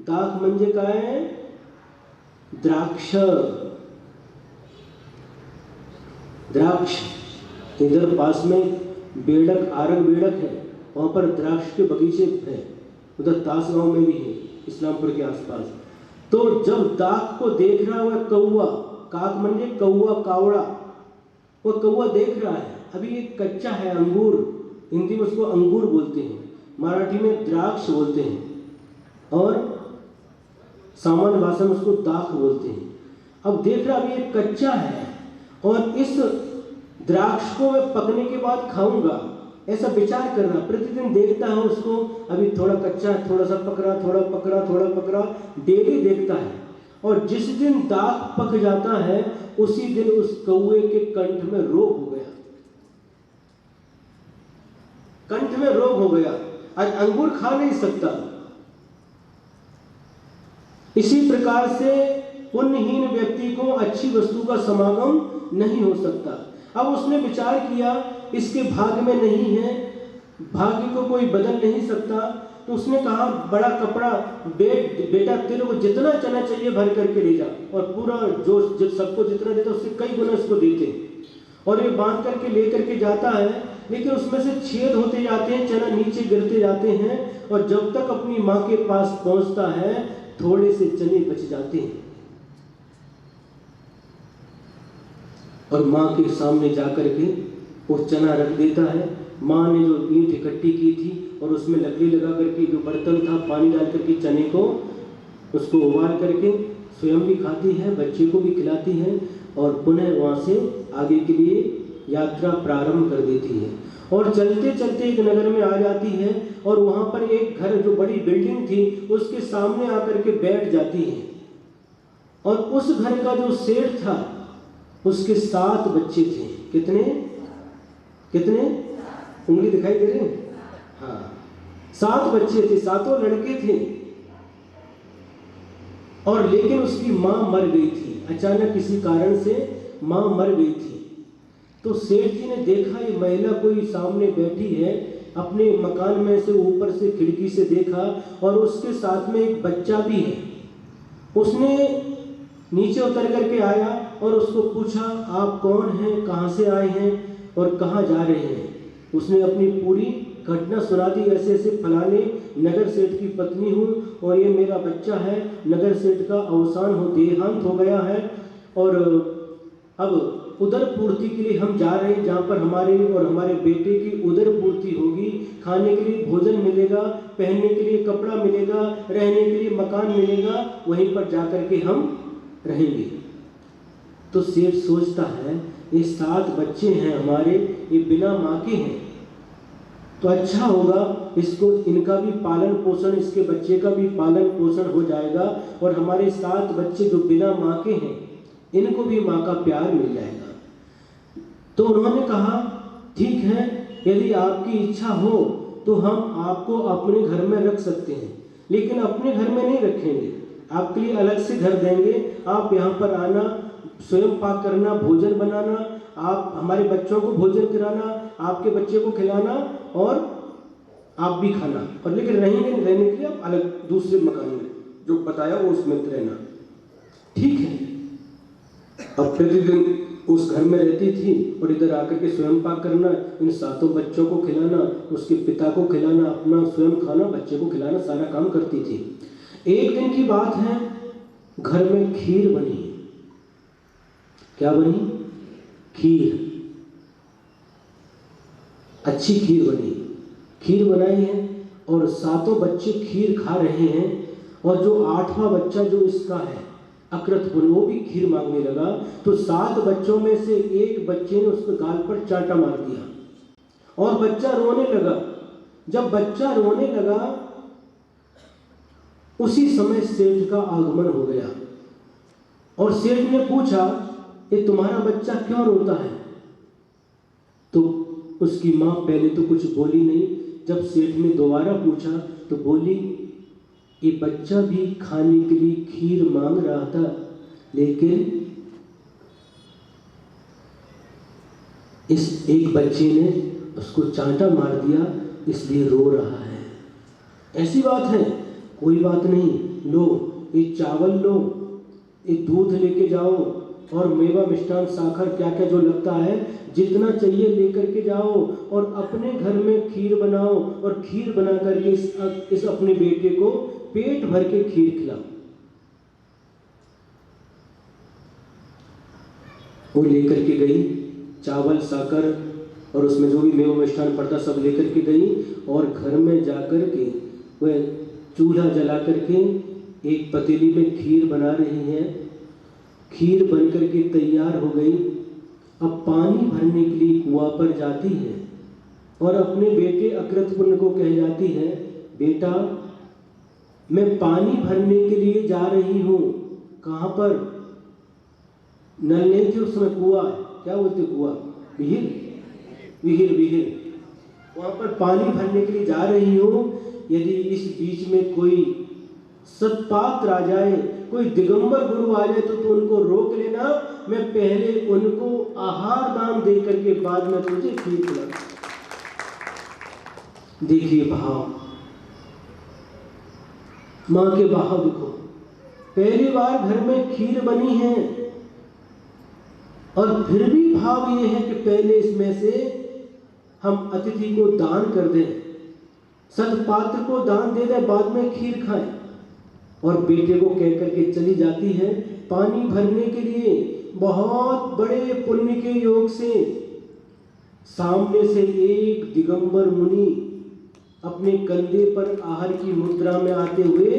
दाख म्हणजे काय? द्राक्ष। द्राक्ष इधर पास में बेड़क, आरग बेड़क है, वहां पर द्राक्ष के बगीचे हैं, उधर तास गांव में भी है, इस्लामपुर के आसपास। तो जब दाख को देख रहा हुआ कौवा, काक म्हणजे कौवा, कावड़ा, वो कौवा देख रहा है, अभी ये कच्चा है अंगूर, हिंदी में उसको अंगूर बोलते हैं, मराठी में द्राक्ष बोलते हैं, और सामान्य भाषा में उसको दाख बोलते हैं। अब देख रहा अभी ये कच्चा है और इस द्राक्ष को मैं पकने के बाद खाऊंगा, ऐसा विचार कर रहा। प्रतिदिन देखता है उसको, अभी थोड़ा कच्चा है, थोड़ा सा पकड़ा, थोड़ा पकड़ा, थोड़ा पकड़ा, डेली देखता है। और जिस दिन दाख पक जाता है उसी दिन उस कौवे के कंठ में रोग हो गया, कंठ में रोग हो गया, आज अंगूर खा नहीं सकता। इसी प्रकार से पुण्यहीन व्यक्ति को अच्छी वस्तु का समागम नहीं हो सकता। अब उसने विचार किया इसके भाग्य में नहीं है, भाग्य को कोई बदल नहीं सकता, तो उसने कहा बड़ा कपड़ा, बेटा तेरे को जितना चना चाहिए भर करके ले जा, और पूरा जो सबको जितना देता उससे कई गुना उसको देते। और ये बांध करके ले करके जाता है, लेकिन उसमें से छेद होते जाते हैं, चना नीचे गिरते जाते हैं, और जब तक अपनी माँ के पास पहुंचता है थोड़े से चने बच जाते हैं। और माँ के सामने जाकर के वो चना रख देता है। माँ ने जो ईंट इकट्ठी की थी और उसमें लकड़ी लगा करके जो बर्तन था, पानी डाल करके चने को उसको उबाल करके स्वयं भी खाती है, बच्चे को भी खिलाती है, और पुनः वहाँ से आगे के लिए यात्रा प्रारंभ कर देती है। और चलते चलते एक नगर में आ जाती है, और वहाँ पर एक घर, जो बड़ी बिल्डिंग थी, उसके सामने आकर के बैठ जाती है। और उस घर का जो सेठ था उसके 7 बच्चे थे। कितने कितने? उंगली दिखाई दे रहे हैं? हाँ, 7 बच्चे थे, 7 लड़के थे। और लेकिन उसकी माँ मर गई थी, अचानक किसी कारण से माँ मर गई थी। तो सेठ जी ने देखा ये महिला कोई सामने बैठी है, अपने मकान में से ऊपर से खिड़की से देखा, और उसके साथ में एक बच्चा भी है। उसने नीचे उतर करके आया और उसको पूछा, आप कौन हैं, कहाँ से आए हैं और कहाँ जा रहे हैं? उसने अपनी पूरी घटना सुना दी, ऐसे ऐसे फलाने नगर सेठ की पत्नी हूँ, और ये मेरा बच्चा है, नगर सेठ का देहांत हो गया है, और अब उदर पूर्ति के लिए हम जा रहे हैं, जहाँ पर हमारे और हमारे बेटे की उदर पूर्ति होगी, खाने के लिए भोजन मिलेगा, पहनने के लिए कपड़ा मिलेगा, रहने के लिए मकान मिलेगा, वहीं पर जाकर के हम रहेंगे। तो सेठ सोचता है ये 7 बच्चे हैं हमारे, ये बिना माँ के हैं, तो अच्छा होगा इसको, इनका भी पालन पोषण, इसके बच्चे का भी पालन पोषण हो जाएगा, और हमारे 7 बच्चे जो बिना माँ के हैं इनको भी माँ का प्यार मिल जाएगा। तो उन्होंने कहा ठीक है, यदि आपकी इच्छा हो तो हम आपको अपने घर में रख सकते हैं, लेकिन अपने घर में नहीं रखेंगे, आपके लिए अलग से घर देंगे। आप यहाँ पर आना, स्वयं पाक करना, भोजन बनाना, आप हमारे बच्चों को भोजन कराना, आपके बच्चे को खिलाना, और आप भी खाना, और लेकिन रहने के लिए आप अलग दूसरे मकान में जो बताया वो उसमें रहना। ठीक है। अब प्रतिदिन उस घर में रहती थी, और इधर आकर के स्वयं पाक करना, इन 7 बच्चों को खिलाना, उसके पिता को खिलाना, अपना स्वयं खाना, बच्चे को खिलाना, सारा काम करती थी। एक दिन की बात है, घर में खीर बनी। क्या बनी? खीर, अच्छी खीर बनी। खीर बनाई है और 7 बच्चे खीर खा रहे हैं, और जो 8वां बच्चा जो इसका है अकृतपुन वो भी खीर मांगने लगा, तो 7 बच्चों में से एक बच्चे ने उसके गाल पर चांटा मार दिया और बच्चा रोने लगा। जब बच्चा रोने लगा उसी समय सेठ का आगमन हो गया और सेठ ने पूछा, ये तुम्हारा बच्चा क्यों रोता है? तो उसकी मां पहले तो कुछ बोली नहीं। जब सेठ ने दोबारा पूछा तो बोली, ये बच्चा भी खाने के लिए खीर मांग रहा था, लेकिन इस एक बच्चे ने उसको चांटा मार दिया, इसलिए रो रहा है। ऐसी बात है, कोई बात नहीं, लो ये चावल लो, ये दूध लेके जाओ और मेवा मिष्ठान साखर क्या क्या जो लगता है जितना चाहिए लेकर के जाओ और अपने घर में खीर बनाओ और खीर बना करके इस अपने बेटे को पेट भर के खीर खिलाओ। वो लेकर के गई चावल साकर और उसमें जो भी मेवा मिष्ठान पड़ता सब लेकर के गई और घर में जाकर के वह चूल्हा जला करके एक पतीली में खीर बना रही है। खीर बन करके तैयार हो गई। अब पानी भरने के लिए कुआं पर जाती है और अपने बेटे अकृतपुन को कह जाती है, बेटा मैं पानी भरने के लिए जा रही हूँ। कहाँ पर? नल नहीं थे उस समय, कुआं, क्या बोलते कुआं, विहिर, विहिर विहिर, वहां पर पानी भरने के लिए जा रही हूँ। यदि इस बीच में कोई सत्पात्र आ जाए, कोई दिगंबर गुरु आ जाए तो उनको रोक लेना, मैं पहले उनको आहार दान दे करके बाद में तुझे खीर खिलाऊंगा। देखिए भाव, मां के भाव देखो। पहली बार घर में खीर बनी है और फिर भी भाव ये है कि पहले इसमें से हम अतिथि को दान कर दें, सदपात्र को दान दे दें, बाद में खीर खाएं। और बेटे को कह करके चली जाती है पानी भरने के लिए। बहुत बड़े पुण्य के योग से सामने से एक दिगंबर मुनि अपने कंधे पर आहार की मुद्रा में आते हुए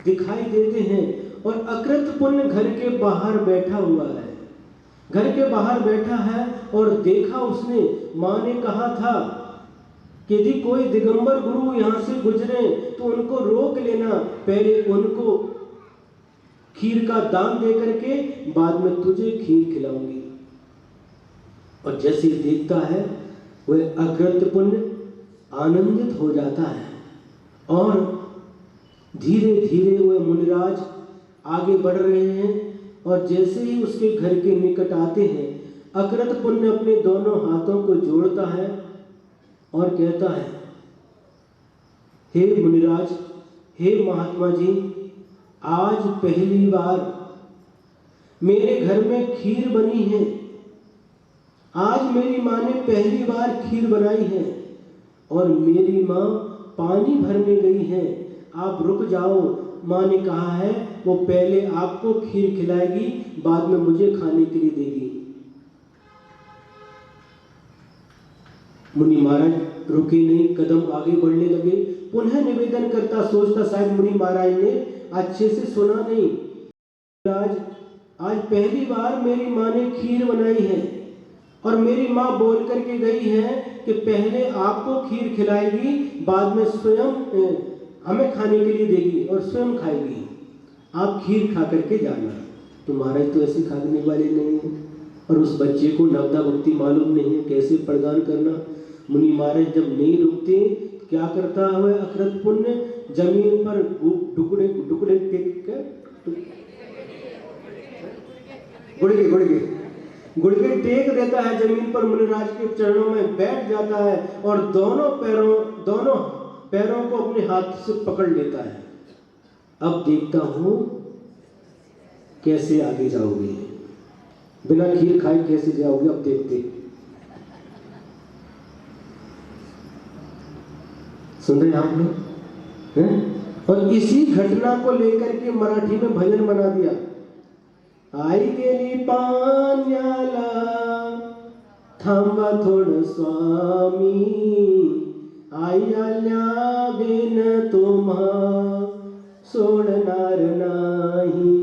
दिखाई देते हैं और अकृतपुन घर के बाहर बैठा हुआ है। घर के बाहर बैठा है और देखा उसने, मां ने कहा था कि यदि कोई दिगंबर गुरु यहां से गुजरे तो उनको रोक लेना, पहले उनको खीर का दान दे करके बाद में तुझे खीर खिलाऊंगी। और जैसे देखता है वह अकृतपुन आनंदित हो जाता है और धीरे धीरे वह मुनिराज आगे बढ़ रहे हैं और जैसे ही उसके घर के निकट आते हैं, अकृतपुन अपने दोनों हाथों को जोड़ता है और कहता है, हे मुनिराज, हे महात्मा जी, आज पहली बार मेरे घर में खीर बनी है। आज मेरी माँ ने पहली बार खीर बनाई है और मेरी माँ पानी भरने गई है। आप रुक जाओ, माँ ने कहा है वो पहले आपको खीर खिलाएगी, बाद में मुझे खाने के लिए देगी। मुनि महाराज रुके नहीं, कदम आगे बढ़ने लगे। पुनः निवेदन करता, सोचता शायद मुनि महाराज ने अच्छे से सुना नहीं। आज पहली बार मेरी माँ ने खीर बनाई है और मेरी माँ बोल करके गई है कि पहले आपको खीर खिलाएगी, बाद में स्वयं हमें खाने के लिए देगी और स्वयं खाएगी। आप खीर खा करके जाना। तो महाराज तो ऐसे खाने वाले नहीं है और उस बच्चे को नवदा भक्ति मालूम नहीं है, कैसे प्रदान करना। मुनि महाराज जब नहीं रुकते क्या करता है अकृतपुन, जमीन पर टुकड़े टुकड़े टेक कर गुड़गे टेक देता है जमीन पर, मुनिराज के चरणों में बैठ जाता है और दोनों पैरों को अपने हाथ से पकड़ लेता है। अब देखता हूं कैसे आगे जाओगे, बिना खीर खाए कैसे जाओगे, अब देखते। सुन रहे आप लोग हैं? और इसी घटना को लेकर के मराठी में भजन बना दिया। आई गेली पाण्याला थांबा थोडं स्वामी, आई आल्या बिन तुम्हा सोडणार नाही।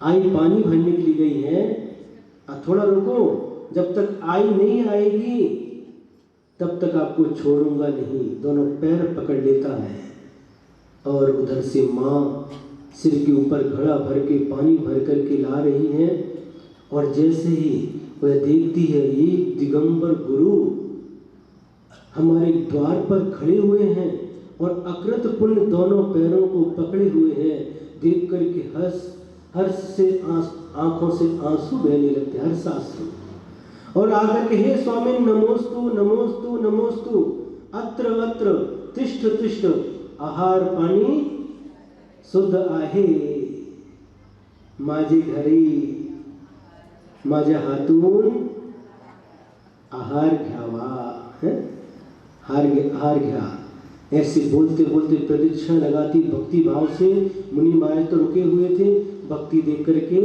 आई पानी भरने के लिए गई है, थोड़ा रुको, जब तक आई नहीं आएगी तब तक आपको छोड़ूंगा नहीं। दोनों पैर पकड़ लेता है और उधर से माँ सिर के ऊपर घड़ा भर के पानी भर कर के ला रही है। और जैसे ही वह देखती है एक दिगंबर गुरु हमारे द्वार पर खड़े हुए हैं और अकृत पुण्य दोनों पैरों को पकड़े हुए हैं, देख कर के हर्ष से आंखों से आंसू बहने लगते, हर्षाश्रु। और आकर के हे स्वामी नमोस्तु नमोस्तु नमोस्तु, अत्र अत्र तिष्ठ तिष्ठ, आहार पाणी शुद्ध आहे, माझे घरी माझ्या हातून आहार घ्यावा, हार घ्या। ऐसे बोलते बोलते प्रदक्षिणा लगाती भक्ति भाव से। मुनि महाराज तो रुके हुए थे, भक्ति देख करके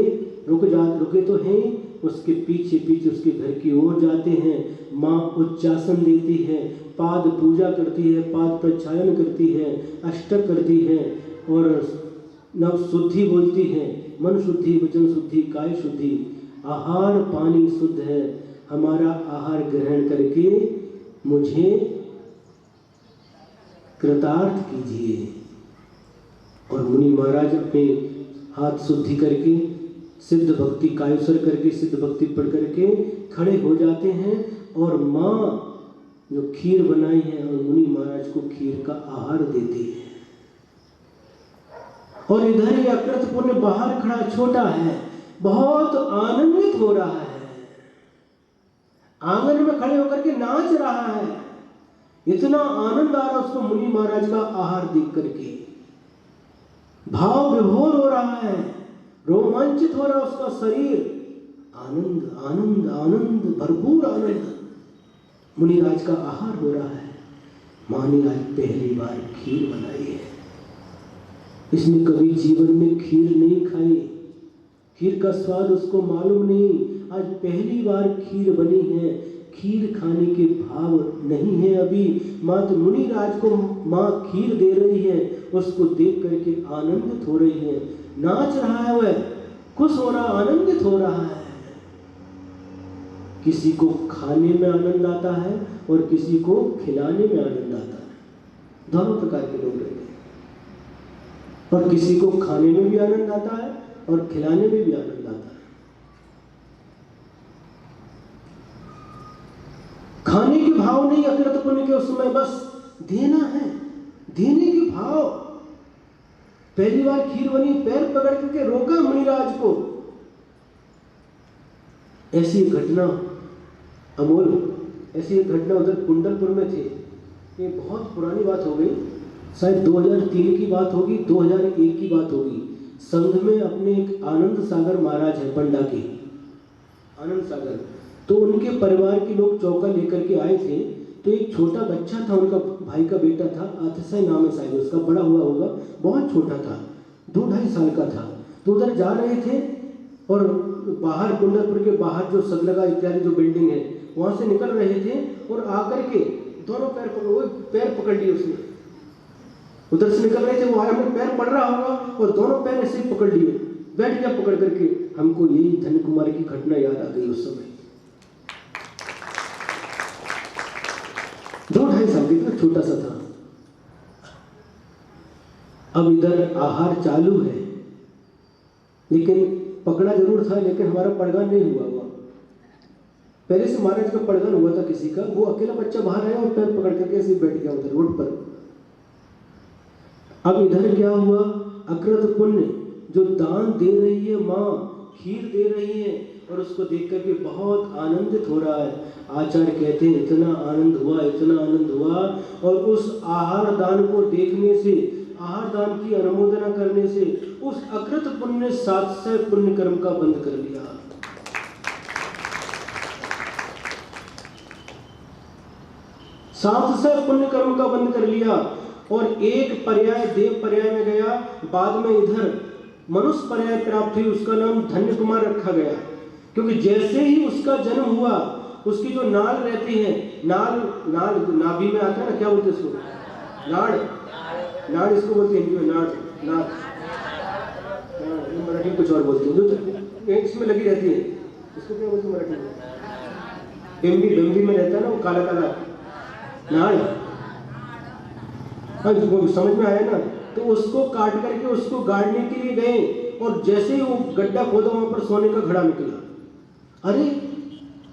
रुके तो हैं, उसके पीछे पीछे उसके घर की ओर जाते हैं। माँ उच्चासन देती है, पाद पूजा करती है, पाद प्रक्षालन करती है, अष्टक करती है और नव शुद्धि बोलती है, मन शुद्धि, वचन शुद्धि, काय शुद्धि। आहार पानी शुद्ध है, हमारा आहार ग्रहण करके मुझे कृतार्थ कीजिए। और मुनि महाराज अपने हाथ शुद्धि करके सिद्ध भक्ति कायुसर करके सिद्ध भक्ति पढ़ करके खड़े हो जाते हैं और माँ जो खीर बनाई है और मुनि महाराज को खीर का आहार देती है। और इधर ही अकृत पुण्य बाहर खड़ा छोटा है, बहुत आनंदित हो रहा है, आंगन में खड़े होकर के नाच रहा है। इतना आनंद आ रहा उसको मुनि महाराज का आहार देख करके, भाव विभोर हो रहा है, रोमांचित हो रहा उसका शरीर, आनंद आनंद आनंद, भरपूर आनंद। मुनिराज का आहार हो रहा है। माँ ने आज पहली बार खीर बनाई है, इसने कभी जीवन में खीर नहीं खाई, खीर का स्वाद उसको मालूम नहीं, आज पहली बार खीर बनी है। खीर खाने के भाव नहीं है अभी। मात मुनिराज को माँ खीर दे रही है, उसको देख करके आनंदित हो रही है, नाच रहा है, वह खुश हो रहा, आनंदित हो रहा है। किसी को खाने में आनंद आता है और किसी को खिलाने में आनंद आता है, दोनों प्रकार के लोग रहते हैं। और किसी को खाने में भी आनंद आता है और खिलाने में भी आनंद आता है। खाने के भाव नहीं अकृत पुण्य के, उसमें बस देना है, देने के भाव। पहली बार खीर बनी, पैर पकड़ करके रोका मुनिराज को। ऐसी घटना अमोल, ऐसी एक घटना उधर कुंडलपुर में थी। ये बहुत पुरानी बात हो गई, शायद 2003 की बात होगी, 2001 की बात होगी। संघ में अपने एक आनंद सागर महाराज है, पंडा के आनंद सागर, तो उनके परिवार के लोग चौका लेकर के आए थे। तो एक छोटा बच्चा था, उनका भाई का बेटा था, अतिशय नाम है शायद उसका, बड़ा हुआ होगा, बहुत छोटा था, 2-2.5 साल का था। तो उधर जा रहे थे और बाहर कुंडलपुर के बाहर जो सगलगा इत्यादि जो बिल्डिंग है वहाँ से निकल रहे थे और आकर के दोनों पैर पकड़ लिए उसने। उधर से निकल रहे थे, वो हमें पैर पड़ रहा होगा और दोनों पैर ऐसे ही पकड़ लिए, बैठ गया पकड़ करके। हमको यही धन कुमार की घटना याद आ गई उस समय। 2-2.5 साल का छोटा सा था। अब इधर आहार चालू है, लेकिन पकड़ा जरूर था, लेकिन हमारा पड़गान नहीं हुआ। पहले से महाराज का पड़गान हुआ था किसी का, वो अकेला बच्चा बाहर आया और पैर पकड़ करके ऐसे बैठ गया उधर रोड पर। अब इधर क्या हुआ, अकृत पुण्य जो दान दे रही है माँ, खीर दे रही है और उसको देख करके बहुत आनंदित हो रहा है। आचार्य कहते हैं इतना आनंद हुआ, इतना आनंद हुआ, और उस आहार दान को देखने से, आहार दान की अनुमोदना करने से उस अकृत पुण्य ने 700 पुण्य कर्म का बंद कर लिया। 700 पुण्य कर्म का बंद कर लिया। और एक पर्याय देव पर्याय में गया, बाद में इधर मनुष्य पर्याय प्राप्त हुई, उसका नाम धन्य कुमार रखा गया। क्योंकि जैसे ही उसका जन्म हुआ, उसकी जो नाल रहती है, नाल नाभि में आता है ना, क्या बोलते हैं इसको, नाड़ इसको बोलते हैं हिंदी में, नाड़, मराठी कुछ और बोलते हैं, जो इसमें लगी रहती है, इसको क्या बोलते हैं मराठी में? डंडी में रहता है ना वो काला काला नाड़। हाँ, वो समझ में आया ना। तो उसको काट करके उसको गाड़ने के लिए गए, और जैसे ही वो गड्ढा खोदा वहां पर सोने का घड़ा निकला। अरे,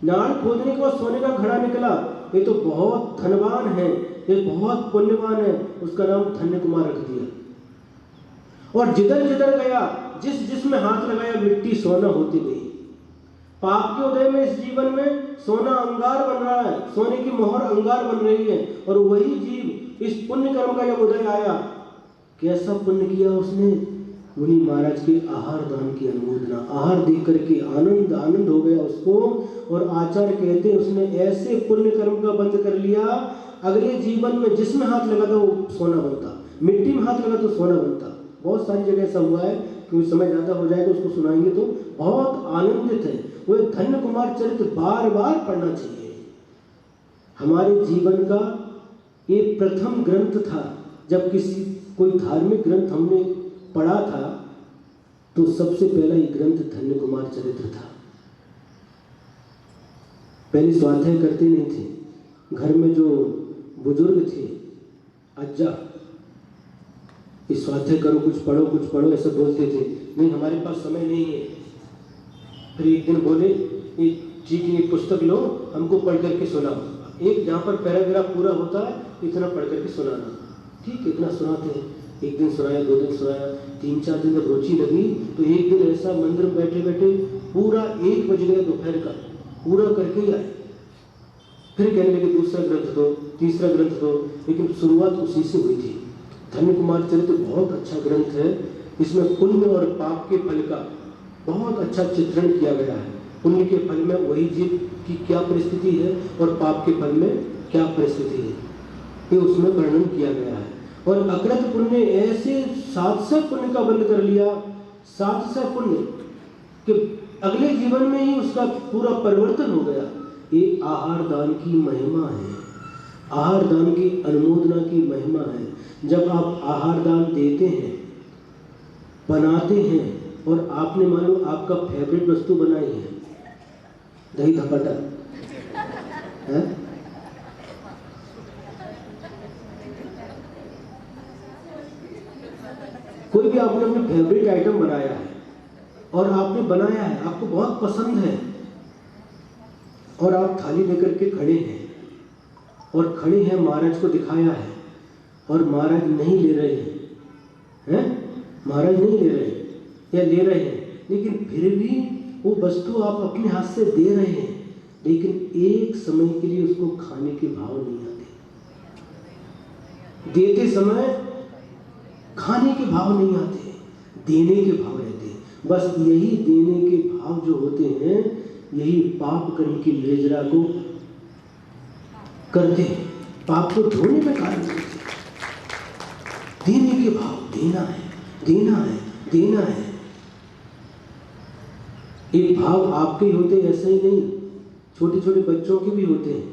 नाड़ खोदने के बाद सोने का घड़ा निकला, ये तो बहुत धनवान है, ये बहुत पुण्यवान है। उसका नाम धन्य कुमार रख दिया। और जिधर जिधर गया, जिस जिसमें हाथ लगाया, मिट्टी सोना होती गई। पाप के उदय में इस जीवन में सोना अंगार बन रहा है, सोने की मोहर अंगार बन रही है। और वही जीव इस पुण्य कर्म का जब उदय आया, कैसा पुण्य किया उसने, मुनि महाराज के आहार दान की अनुमोदना, आहार देख करके आनंद हो गया उसको। और आचार्य कहते हैं उसने ऐसे पुण्य कर्म का बंद कर लिया, अगले जीवन में जिसमें हाथ लगा था वो सोना बनता, मिट्टी में हाथ लगा तो सोना बनता। बहुत सारी जगह ऐसा हुआ है, क्योंकि समय ज़्यादा हो जाएगा, उसको सुनाएंगे तो बहुत आनंदित है। वो धन्य कुमार चरित्र बार बार पढ़ना चाहिए। हमारे जीवन का ये प्रथम ग्रंथ था। जब कोई धार्मिक ग्रंथ हमने पढ़ा था तो सबसे पहला ये ग्रंथ धन्य कुमार चरित्र था। पहले स्वाध्याय करते नहीं थे। घर में जो बुजुर्ग थे, अज्जा, इस स्वाध्याय करो, कुछ पढ़ो ऐसा बोलते थे। नहीं, हमारे पास समय नहीं है। फिर एक दिन बोले, ठीक है, एक पुस्तक लो, हमको पढ़ करके सुनाओ। एक जहाँ पर पैराग्राफ पूरा होता है, इतना पढ़ करके सुनाना। ठीक, इतना सुनाते हैं। एक दिन सुनाया, 2 दिन सुनाया, 3-4 दिन जब रुचि लगी तो एक दिन ऐसा मंदिर में बैठे बैठे पूरा 1 बज गया दोपहर का, पूरा करके ही आए। फिर कहने लगे दूसरा ग्रंथ दो, तीसरा ग्रंथ दो, लेकिन शुरुआत उसी से हुई थी। धन्य कुमार चरित्र बहुत अच्छा ग्रंथ है। इसमें पुण्य और पाप के फल का बहुत अच्छा चित्रण किया गया है। पुण्य के फल में वही जीव की क्या परिस्थिति है और पाप के फल में क्या परिस्थिति है, ये उसमें वर्णन किया गया है। और अकृत पुण्य ऐसे 700 पुण्य का बंद कर लिया, 700 पुण्य कि अगले जीवन में ही उसका पूरा परिवर्तन हो गया। ये आहार दान की महिमा है, आहार दान की अनुमोदना की महिमा है। जब आप आहार दान देते हैं, बनाते हैं, और आपने मान लो आपका फेवरेट वस्तु बनाई है, दही धपाटा है, कोई भी आपने अपने फेवरेट आइटम बनाया है और आपने बनाया है, आपको बहुत पसंद है, और आप थाली लेकर के खड़े हैं और खड़े हैं, महाराज को दिखाया है और महाराज नहीं ले रहे हैं, महाराज नहीं ले रहे हैं या ले रहे हैं, लेकिन फिर भी वो वस्तु आप अपने हाथ से दे रहे हैं, लेकिन एक समय के लिए उसको खाने के भाव नहीं आते। देते समय खाने के भाव नहीं आते, देने के भाव रहते हैं। बस यही देने के भाव जो होते हैं, यही पाप कर्म की निर्जरा को करते हैं, पाप को धोने में कारण करते हैं। देने के भाव, देना है, देना है, देना है। ये भाव आपके होते ऐसे ही नहीं, छोटे छोटे बच्चों के भी होते हैं,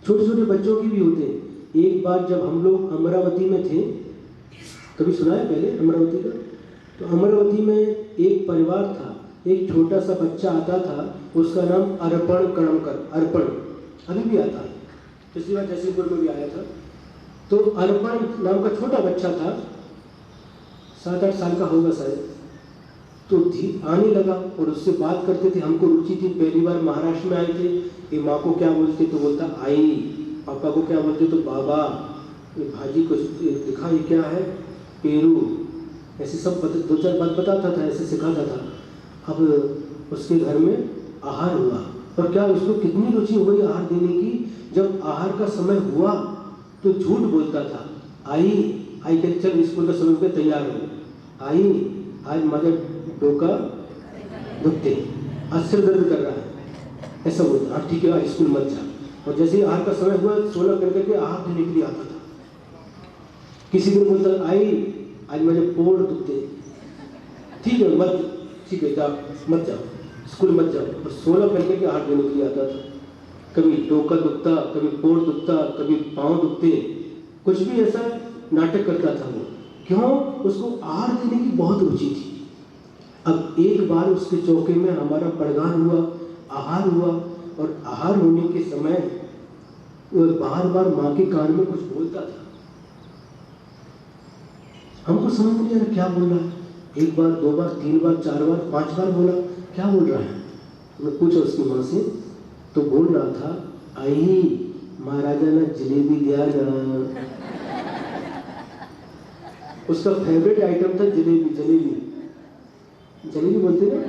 छोटे छोटे बच्चों के भी होते हैं। एक बार जब हम लोग अमरावती में थे, कभी सुना है पहले अमरावती का? तो अमरावती में एक परिवार था, एक छोटा सा बच्चा आता था, उसका नाम अर्पण कणमकर, अर्पण अभी भी आता है, पिछली बार जैसीपुर में भी आया था। तो अर्पण नाम का छोटा बच्चा था, 7-8 साल का होगा शायद। तो आने लगा और उससे बात करते थे, हमको रुचि थी। पहली बार महाराष्ट्र में आए थे, ये माँ को क्या बोलते तो बोलता आई, पापा को क्या बोलते तो बाबा, ये भाजी को दिखा ये क्या है, पेरू, ऐसे सब 2-4 बात बताता था, ऐसे सिखाता था। अब उसके घर में आहार हुआ, और क्या उसको कितनी रुचि हो गई आहार देने की। जब आहार का समय हुआ तो झूठ बोलता था, आई कहते चल स्कूल का समय पे तैयार हो, आई आज मजा डोका दुखते, आज सिर दर्द कर रहा है, ऐसा बोलता। हाँ ठीक है, आज स्कूल मत जा। और जैसे ही आहार का समय हुआ, 16 करके आहार देने के लिए आता था। किसी दिन बोलता आई आज मुझे पोड़ दुखते, ठीक है मत, ठीक है जा मत जाओ, स्कूल मत जाओ। और 16 करके के आहार देने के लिए आता था। कभी टोका दुखता, कभी पोड़ दुखता, कभी पाँव दुखते, कुछ भी ऐसा नाटक करता था वो। क्यों? उसको आहार देने की बहुत रुचि थी। अब एक बार उसके चौके में हमारा पड़गान हुआ, आहार हुआ, और आहार होने के समय वो बार बार माँ के कान में कुछ बोलता था। हमको समझ नहीं आ रहा क्या बोल रहा है। एक बार, दो बार, तीन बार, चार बार, पांच बार बोला, क्या बोल रहा है। मैं पूछा उसकी माँ से, तो बोल रहा था, आई महाराजा ने जलेबी दिया ना। उसका फेवरेट आइटम था जलेबी। जलेबी जलेबी बोलते ना,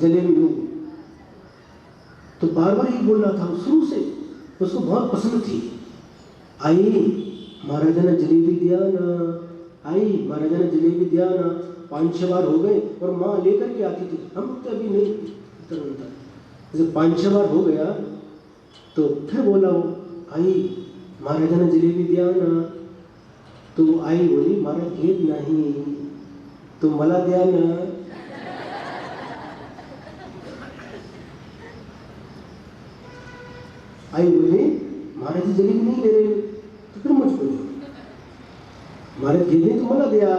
जलेबी लोग। तो बार बार ही बोल रहा था शुरू से, उसको बहुत पसंद थी। आई महाराजा ने जलेबी दिया ना, आई महाराजा ने जलेबी दिया ना। 5-6 बार हो गए और माँ लेकर के आती थी। हम तो अभी नहीं तुरंत, जैसे 5-6 बार हो गया तो फिर बोला वो, आई महाराजा ने जलेबी दिया ना। तो आई बोली, मारा घेत नहीं तो मला दिया ना। आई बोली, महाराज जी जलेबी नहीं ले रहे, तो फिर मुझको दो। महाराज जी ने तो मला दिया।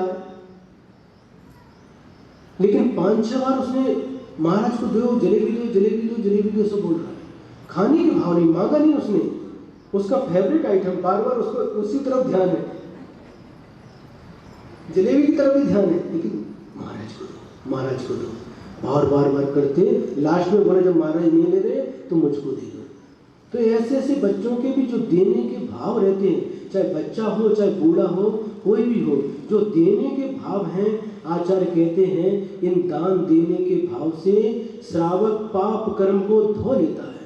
लेकिन 5-6 बार उसने महाराज को दो, जलेबी दो, जलेबी दो, जलेबी दो, सब बोल रहा है। खाने के भाव नहीं, मांगा नहीं उसने। उसका फेवरेट आइटम, बार बार उसको उसी तरफ ध्यान है, जलेबी की तरफ भी ध्यान है, लेकिन महाराज को दो, महाराज को दो, बार बार बार करते। लास्ट में बोला, जब महाराज नहीं ले रहे तो मुझको दे दो। तो ऐसे ऐसे बच्चों के भी जो देने के भाव रहते हैं, चाहे बच्चा हो चाहे बूढ़ा हो, कोई भी हो, जो देने के भाव हैं, आचार्य कहते हैं इन दान देने के भाव से श्रावक पाप कर्म को धो लेता है।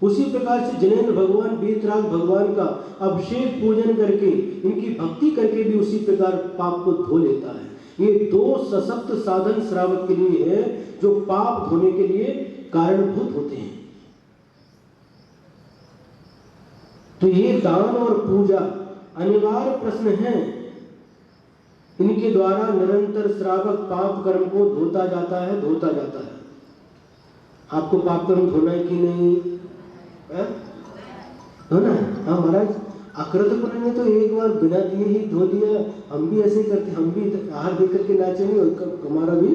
उसी प्रकार से जिनेंद्र भगवान, वीतराग भगवान का अभिषेक पूजन करके, इनकी भक्ति करके भी उसी प्रकार पाप को धो लेता है। ये 2 सशक्त साधन श्रावक के लिए है जो पाप धोने के लिए कारणभूत होते हैं। तो ये दान और पूजा अनिवार्य प्रश्न है। इनके द्वारा निरंतर श्रावक पाप कर्म को धोता जाता है, धोता जाता है। आपको पाप कर्म धोना है कि नहीं? धोना है। हाँ महाराज, अकृतपुर ने तो एक बार बिना दिए ही धो दिया। हम भी ऐसे ही करते, हम भी आहार दे करके नाचेंगे और हमारा भी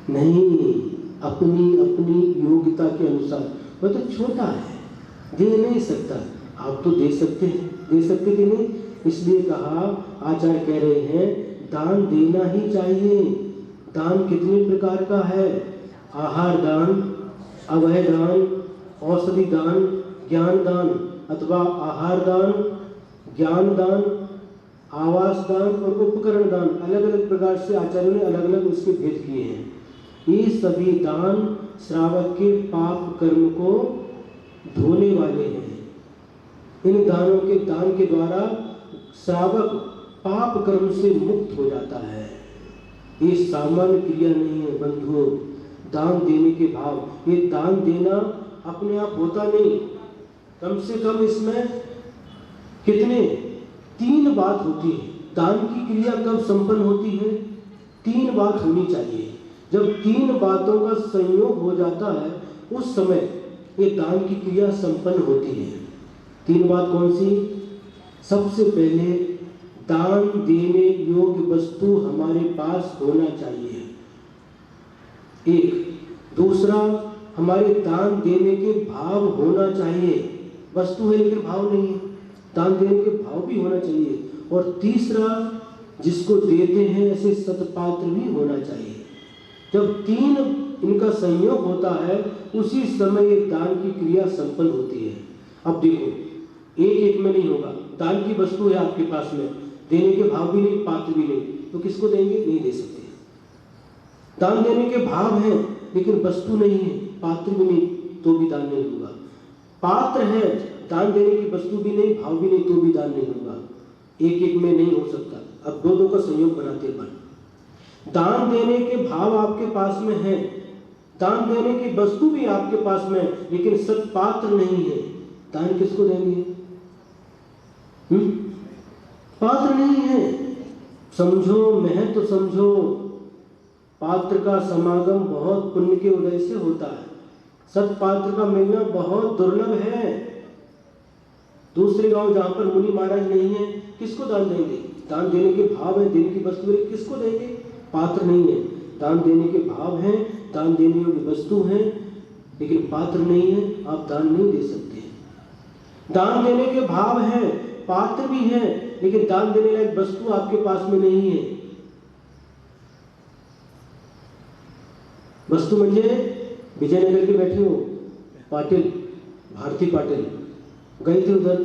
नहीं, अपनी अपनी योग्यता के अनुसार। वह तो छोटा है, दे नहीं सकता, आप तो दे सकते हैं, दे सकते कि नहीं? इसलिए कहा, आचार्य कह रहे हैं दान देना ही चाहिए। दान कितने प्रकार का है? आहार दान, अभय दान, औषधि दान, ज्ञान दान, अथवा आहार दान, ज्ञान दान, आवास दान और उपकरण दान। अलग अलग प्रकार से आचार्यों ने अलग अलग उसके भेद किए हैं। ये सभी दान श्रावक के पाप कर्म को धोने वाले हैं। इन दानों के दान के द्वारा श्रावक पाप कर्म से मुक्त हो जाता है। ये सामान्य क्रिया नहीं है बंधुओं। दान देने के भाव, ये दान देना अपने आप होता नहीं। कम से कम इसमें कितने 3 बात होती है। दान की क्रिया कब संपन्न होती है? 3 बात होनी चाहिए। जब 3 बातों का संयोग हो जाता है, उस समय ये दान की क्रिया संपन्न होती है। 3 बात कौन सी? सबसे पहले दान देने योग्य वस्तु हमारे पास होना चाहिए, एक। दूसरा, हमारे दान देने के भाव होना चाहिए। वस्तु है लेकिन भाव नहीं है, दान देने के भाव भी होना चाहिए। और तीसरा, जिसको देते हैं ऐसे सत्पात्र भी होना चाहिए। जब 3 इनका संयोग होता है, उसी समय ये दान की क्रिया संपन्न होती है। अब देखो, एक एक में नहीं होगा। दान की वस्तु है आपके पास में, देने के भाव भी नहीं, पात्र भी नहीं, तो किसको देंगे? नहीं दे सकते। दान देने के भाव हैं लेकिन वस्तु नहीं है, पात्र भी नहीं, तो भी दान नहीं होगा। पात्र है, दान देने की वस्तु भी नहीं, भाव भी नहीं, तो भी दान नहीं होगा। एक एक में नहीं हो सकता। अब 2-2 का संयोग बनाते हैं। दान देने के भाव आपके पास में है, दान देने की वस्तु भी आपके पास में, लेकिन सत्पात्र नहीं है, दान किसको देंगे? पात्र नहीं है। समझो, महत्व समझो। पात्र का समागम बहुत पुण्य के उदय से होता है। सत्पात्र का मिलना बहुत दुर्लभ है। दूसरे गांव जहां पर मुनि महाराज नहीं है, किसको दान देंगे? दान देने के भाव है, देने की वस्तु है, किसको देंगे? पात्र नहीं है। दान देने के भाव हैं, दान देने योग्य वस्तु है, लेकिन पात्र नहीं है, आप दान नहीं दे सकते। दान देने के भाव हैं, पात्र भी है, लेकिन दान देने लायक वस्तु आपके पास में नहीं है। वस्तु म्हणजे विजयनगर के बैठे हो पाटिल, भारती पाटिल गए थे उधर,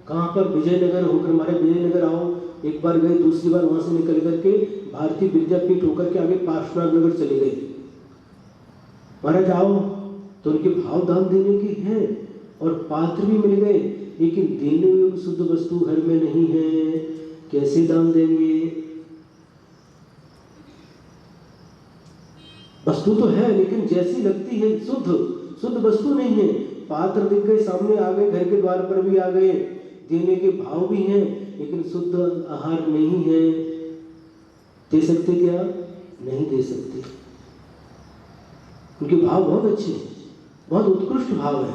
कहाँ पर? विजयनगर होकर, हमारे विजयनगर आओ, एक बार गए, दूसरी बार वहां से निकल करके भारतीय विद्यापीठ होकर के आगे पार्श्वनाथ नगर चले गए। महाराज आओ, तो उनके भाव दान देने के हैं और पात्र भी मिल गए, लेकिन देने योग्य शुद्ध वस्तु घर में नहीं है, कैसे दान देंगे? वस्तु तो है, लेकिन जैसी लगती है शुद्ध वस्तु नहीं है। पात्र दिख गए, सामने आ गए, घर के द्वार पर भी आ गए, देने के भाव भी हैं, लेकिन शुद्ध आहार नहीं है। दे सकते क्या? नहीं दे सकते। उनके भाव बहुत अच्छे हैं, बहुत उत्कृष्ट भाव है,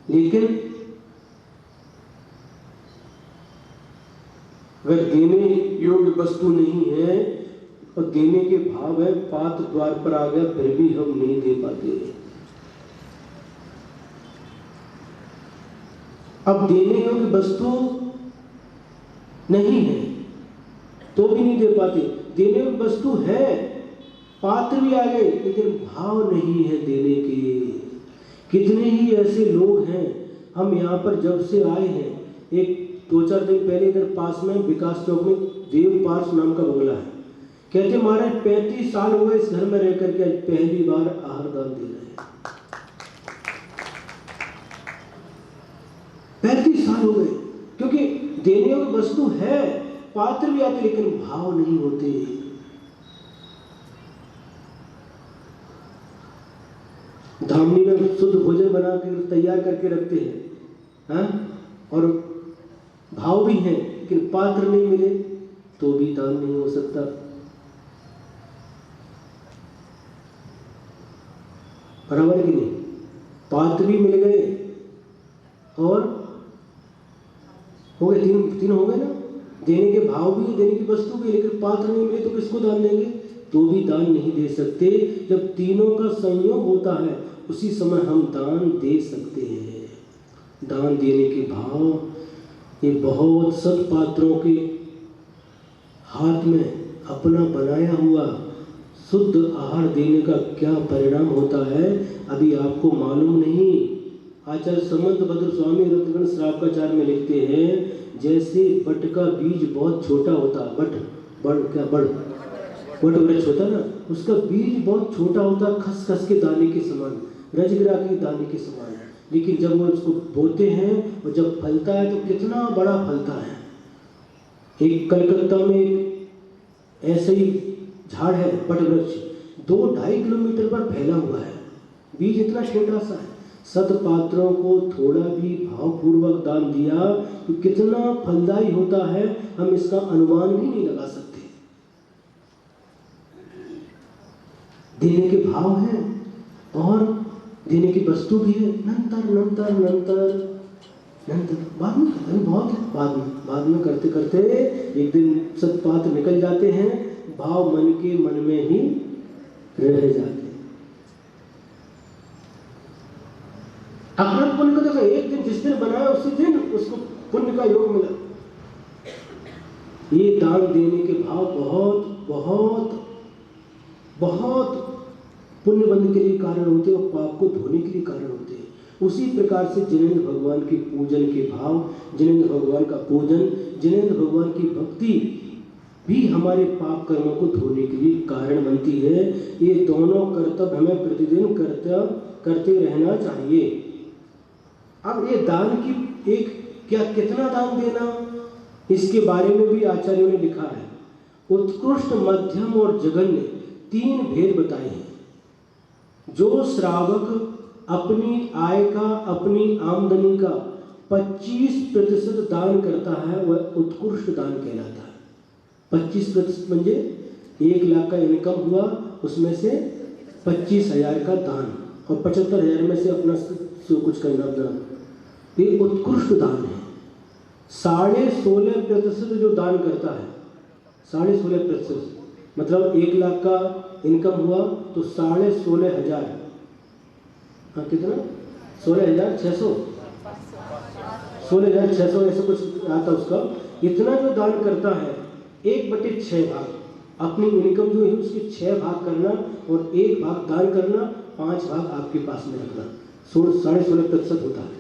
लेकिन अगर देने योग्य वस्तु नहीं है और देने के भाव है, पात्र द्वार पर आ गया, फिर भी हम नहीं दे पाते। अब देने योग्य वस्तु नहीं है तो भी नहीं दे पाते, देने योग्य वस्तु है, पात्र भी आ गए, लेकिन भाव नहीं है देने के। कितने ही ऐसे लोग हैं, हम यहाँ पर जब से आए हैं, एक 2-4 दिन पहले इधर पास में विकास चौक में देव पार्स नाम का बंगला है, कहते महाराज 35 साल हो गए इस घर में रह करके, आज पहली बार आहार दान दे रहे हैं। 35 साल हो गए, क्योंकि देने योग्य वस्तु है, पात्र भी आते, लेकिन भाव नहीं होते। धामनी में शुद्ध भोजन बना कर तैयार करके रखते हैं, हाँ? और भाव भी है, लेकिन पात्र नहीं मिले तो भी दान नहीं हो सकता। बराबर कि नहीं? पात्र भी मिल गए और हो गए, तीन हो गए ना। देने के भाव भी, देने की वस्तु भी, लेकिन पात्र नहीं मिले तो किसको दान देंगे? तो भी दान नहीं दे सकते। जब तीनों का संयोग होता है, उसी समय हम दान दे सकते हैं। दान देने के भाव, ये बहुत सत्पात्रों के हाथ में अपना बनाया हुआ शुद्ध आहार देने का क्या परिणाम होता है, अभी आपको मालूम नहीं। आचार्य समंत भद्र स्वामी रत्नगण श्रावकाचार्य में लिखते हैं, जैसे बट का बीज बहुत छोटा होता, बट वृक्ष होता ना, उसका बीज बहुत छोटा होता, खसखस के दाने के समान, रजगिरा के दाने के समान, लेकिन जब वो उसको बोते हैं और जब फलता है तो कितना बड़ा फलता है। एक कलकत्ता में एक ऐसे ही झाड़ है, बट वृक्ष 2-2.5 किलोमीटर पर फैला हुआ है, बीज इतना छोटा सा है। सत्पात्रों को थोड़ा भी भावपूर्वक दान दिया तो कितना फलदायी होता है, हम इसका अनुमान भी नहीं लगा सकते। देने के भाव है और देने की वस्तु भी है, नंतर बाद में करें, बहुत है, बाद में करते करते एक दिन सत्पात्र निकल जाते हैं, भाव मन में ही रह जाते हैं। अपना पुण्य को देखो, एक दिन जिस दिन बनाया उसी दिन उसको पुण्य का योग मिला। ये दान देने के भाव बहुत बहुत बहुत पुण्य बंध के लिए कारण होते हैं और पाप को धोने के लिए कारण होते हैं। उसी प्रकार से जिनेंद्र भगवान के पूजन के भाव, जिनेंद्र भगवान का पूजन, जिनेंद्र भगवान की भक्ति भी हमारे पाप कर्मों को धोने के लिए कारण बनती है। ये दोनों कर्तव्य हमें प्रतिदिन करते रहना चाहिए। अब ये दान की कितना दान देना, इसके बारे में भी आचार्यों ने लिखा है। उत्कृष्ट, मध्यम और जघन्य 3 भेद बताए हैं। जो श्रावक अपनी आय का, अपनी आमदनी का 25% दान करता है, वह उत्कृष्ट दान कहलाता है। 25% म्हणजे 1 लाख का इनकम हुआ, उसमें से 25,000 का दान और 75,000 में से अपना जो कुछ करना अपना, ये उत्कृष्ट दान है। 16.5% जो दान करता है 16.5%, मतलब 1 लाख का इनकम हुआ तो 16,500, हाँ कितना 16,600, 16,600 ऐसा कुछ आता उसका। इतना जो दान करता है 1/6 भाग अपनी इनकम जो है उसके 6 भाग करना और 1 भाग दान करना, 5 भाग आपके पास में रखना, 16.5% होता है,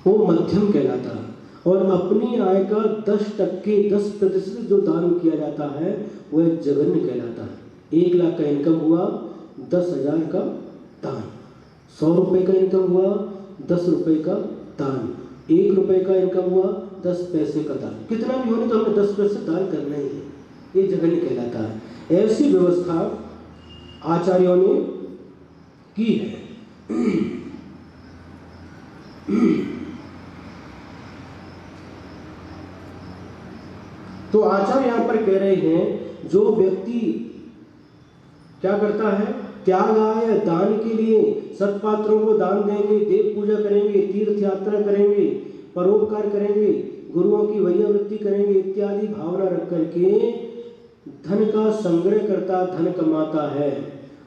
वो मध्यम कहलाता है। और अपनी आय का 10% जो दान किया जाता है वह जघन्य कहलाता है। 1 लाख का इनकम हुआ 10,000 का दान, 100 रुपये का इनकम हुआ 10 रुपये का दान, 1 रुपये का इनकम हुआ 10 पैसे का दान, कितना भी होने तो हमें 10% दान करना ही है, ये जघन्य कहलाता है। ऐसी व्यवस्था आचार्यों ने की है। तो आचार्य यहाँ पर कह रहे हैं जो व्यक्ति क्या करता है, त्याग आय दान के लिए सत्पात्रों को दान देंगे, देव पूजा करेंगे, तीर्थ यात्रा करेंगे, परोपकार करेंगे, गुरुओं की वैयावृत्ति करेंगे इत्यादि भावना रख करके धन का संग्रह करता, धन कमाता है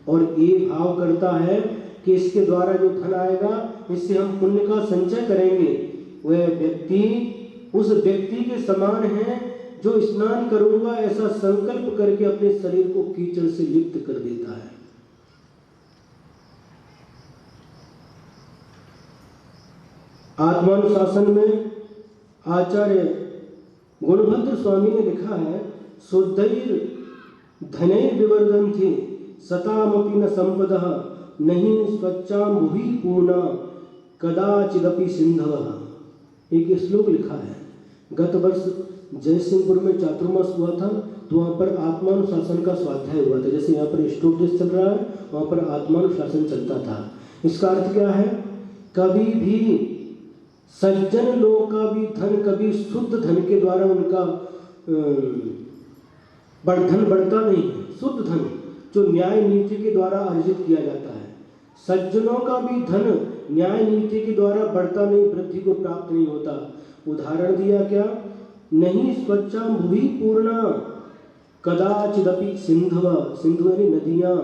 और ये भाव करता है कि इसके द्वारा जो धन आएगा इससे हम पुण्य का संचय करेंगे, वह व्यक्ति उस व्यक्ति के समान है जो स्नान करूंगा ऐसा संकल्प करके अपने शरीर को कीचड़ से लिप्त कर देता है। आत्मानुशासन में आचार्य गुणभद्र स्वामी ने लिखा है, शुद्धैर धनैर विवर्धन्ति सतामपि न संपदः नहीं स्वच्छाम भुवि पूर्णा कदाचिदपि सिंधवः। एक श्लोक लिखा है। गत वर्ष जयसिंहपुर में चातुर्मास हुआ था तो वहाँ पर आत्मानुशासन का स्वाध्याय हुआ था। जैसे यहाँ पर स्टोडेज चल रहा है वहाँ पर आत्मानुशासन चलता था। इसका अर्थ क्या है, कभी भी सज्जन लोगों का भी धन कभी शुद्ध धन के द्वारा उनका धन बढ़ता नहीं है। शुद्ध धन जो न्याय नीति के द्वारा अर्जित किया जाता है, सज्जनों का भी धन न्याय नीति के द्वारा बढ़ता नहीं, वृद्धि को प्राप्त नहीं होता। उदाहरण दिया क्या, नहीं स्वच्छा भुवि पूर्णा कदाचिदपि सिंधव, सिंधु यानी नदियाँ,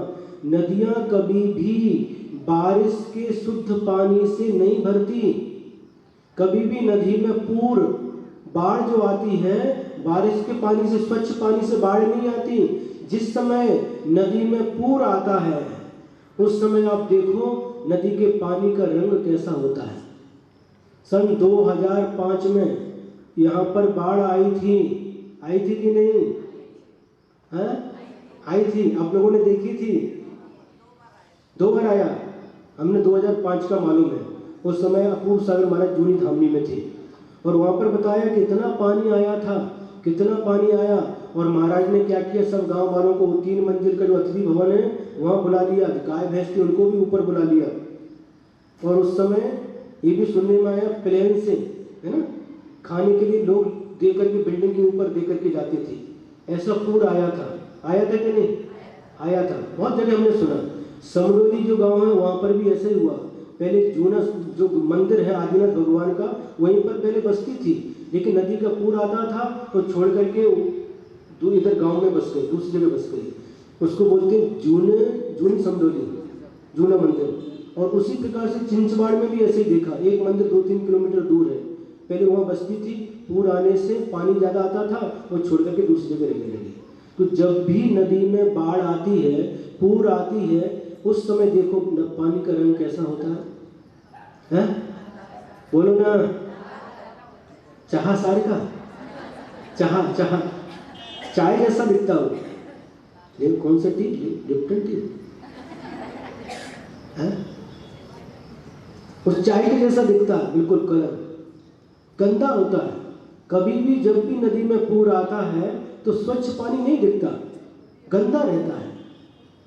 नदियाँ कभी भी बारिश के शुद्ध पानी से नहीं भरती। कभी भी नदी में पूर बाढ़ जो आती है बारिश के पानी से, स्वच्छ पानी से बाढ़ नहीं आती। जिस समय नदी में पूर आता है उस समय आप देखो नदी के पानी का रंग कैसा होता है। सन 2005 में यहाँ पर बाढ़ आई थी कि नहीं है? आई थी, आप लोगों ने देखी थी? 2 बार आया, हमने 2005 का मालूम है। उस समय अपूर्व सागर महाराज जूनी धामनी में थे और वहाँ पर बताया कितना पानी आया था, कितना पानी आया। और महाराज ने क्या किया, सब गांव वालों को 3 मंजिल का जो अतिथि भवन है वहाँ बुला लिया, गाय भैंस थी उनको भी ऊपर बुला लिया। और उस समय ये भी सुनने में आया प्लेन से, है ना, खाने के लिए लोग दे करके बिल्डिंग के ऊपर दे करके जाते थे। ऐसा पूर आया था कि नहीं आया था? बहुत जगह हमने सुना। समरोली जो गांव है वहाँ पर भी ऐसे ही हुआ। पहले जूना जो मंदिर है आदिनाथ भगवान का, वहीं पर पहले बस्ती थी, लेकिन नदी का पूर आता था तो छोड़ करके इधर गांव में बस गए, दूसरी जगह बस गए। उसको बोलते हैं जूनी समरोली, जूना मंदिर। और उसी प्रकार से चिंचवाड़ में भी ऐसे ही देखा। एक मंदिर 2-3 किलोमीटर दूर है, पहले वहाँ बस्ती थी, पूर आने से पानी ज़्यादा आता था और छोड़ करके दूसरी जगह रहने लगे। तो जब भी नदी में बाढ़ आती है, पूर आती है, उस समय देखो पानी का रंग कैसा होता है? बोलो ना, चाह सार का चाह चाय जैसा दिखता हो। ये कौन सा टी? लिप्टन टी है? उस चाय के जैसा दिखता है, बिल्कुल कलर गंदा होता है। कभी भी जब भी नदी में पूर आता है तो स्वच्छ पानी नहीं दिखता, गंदा रहता है।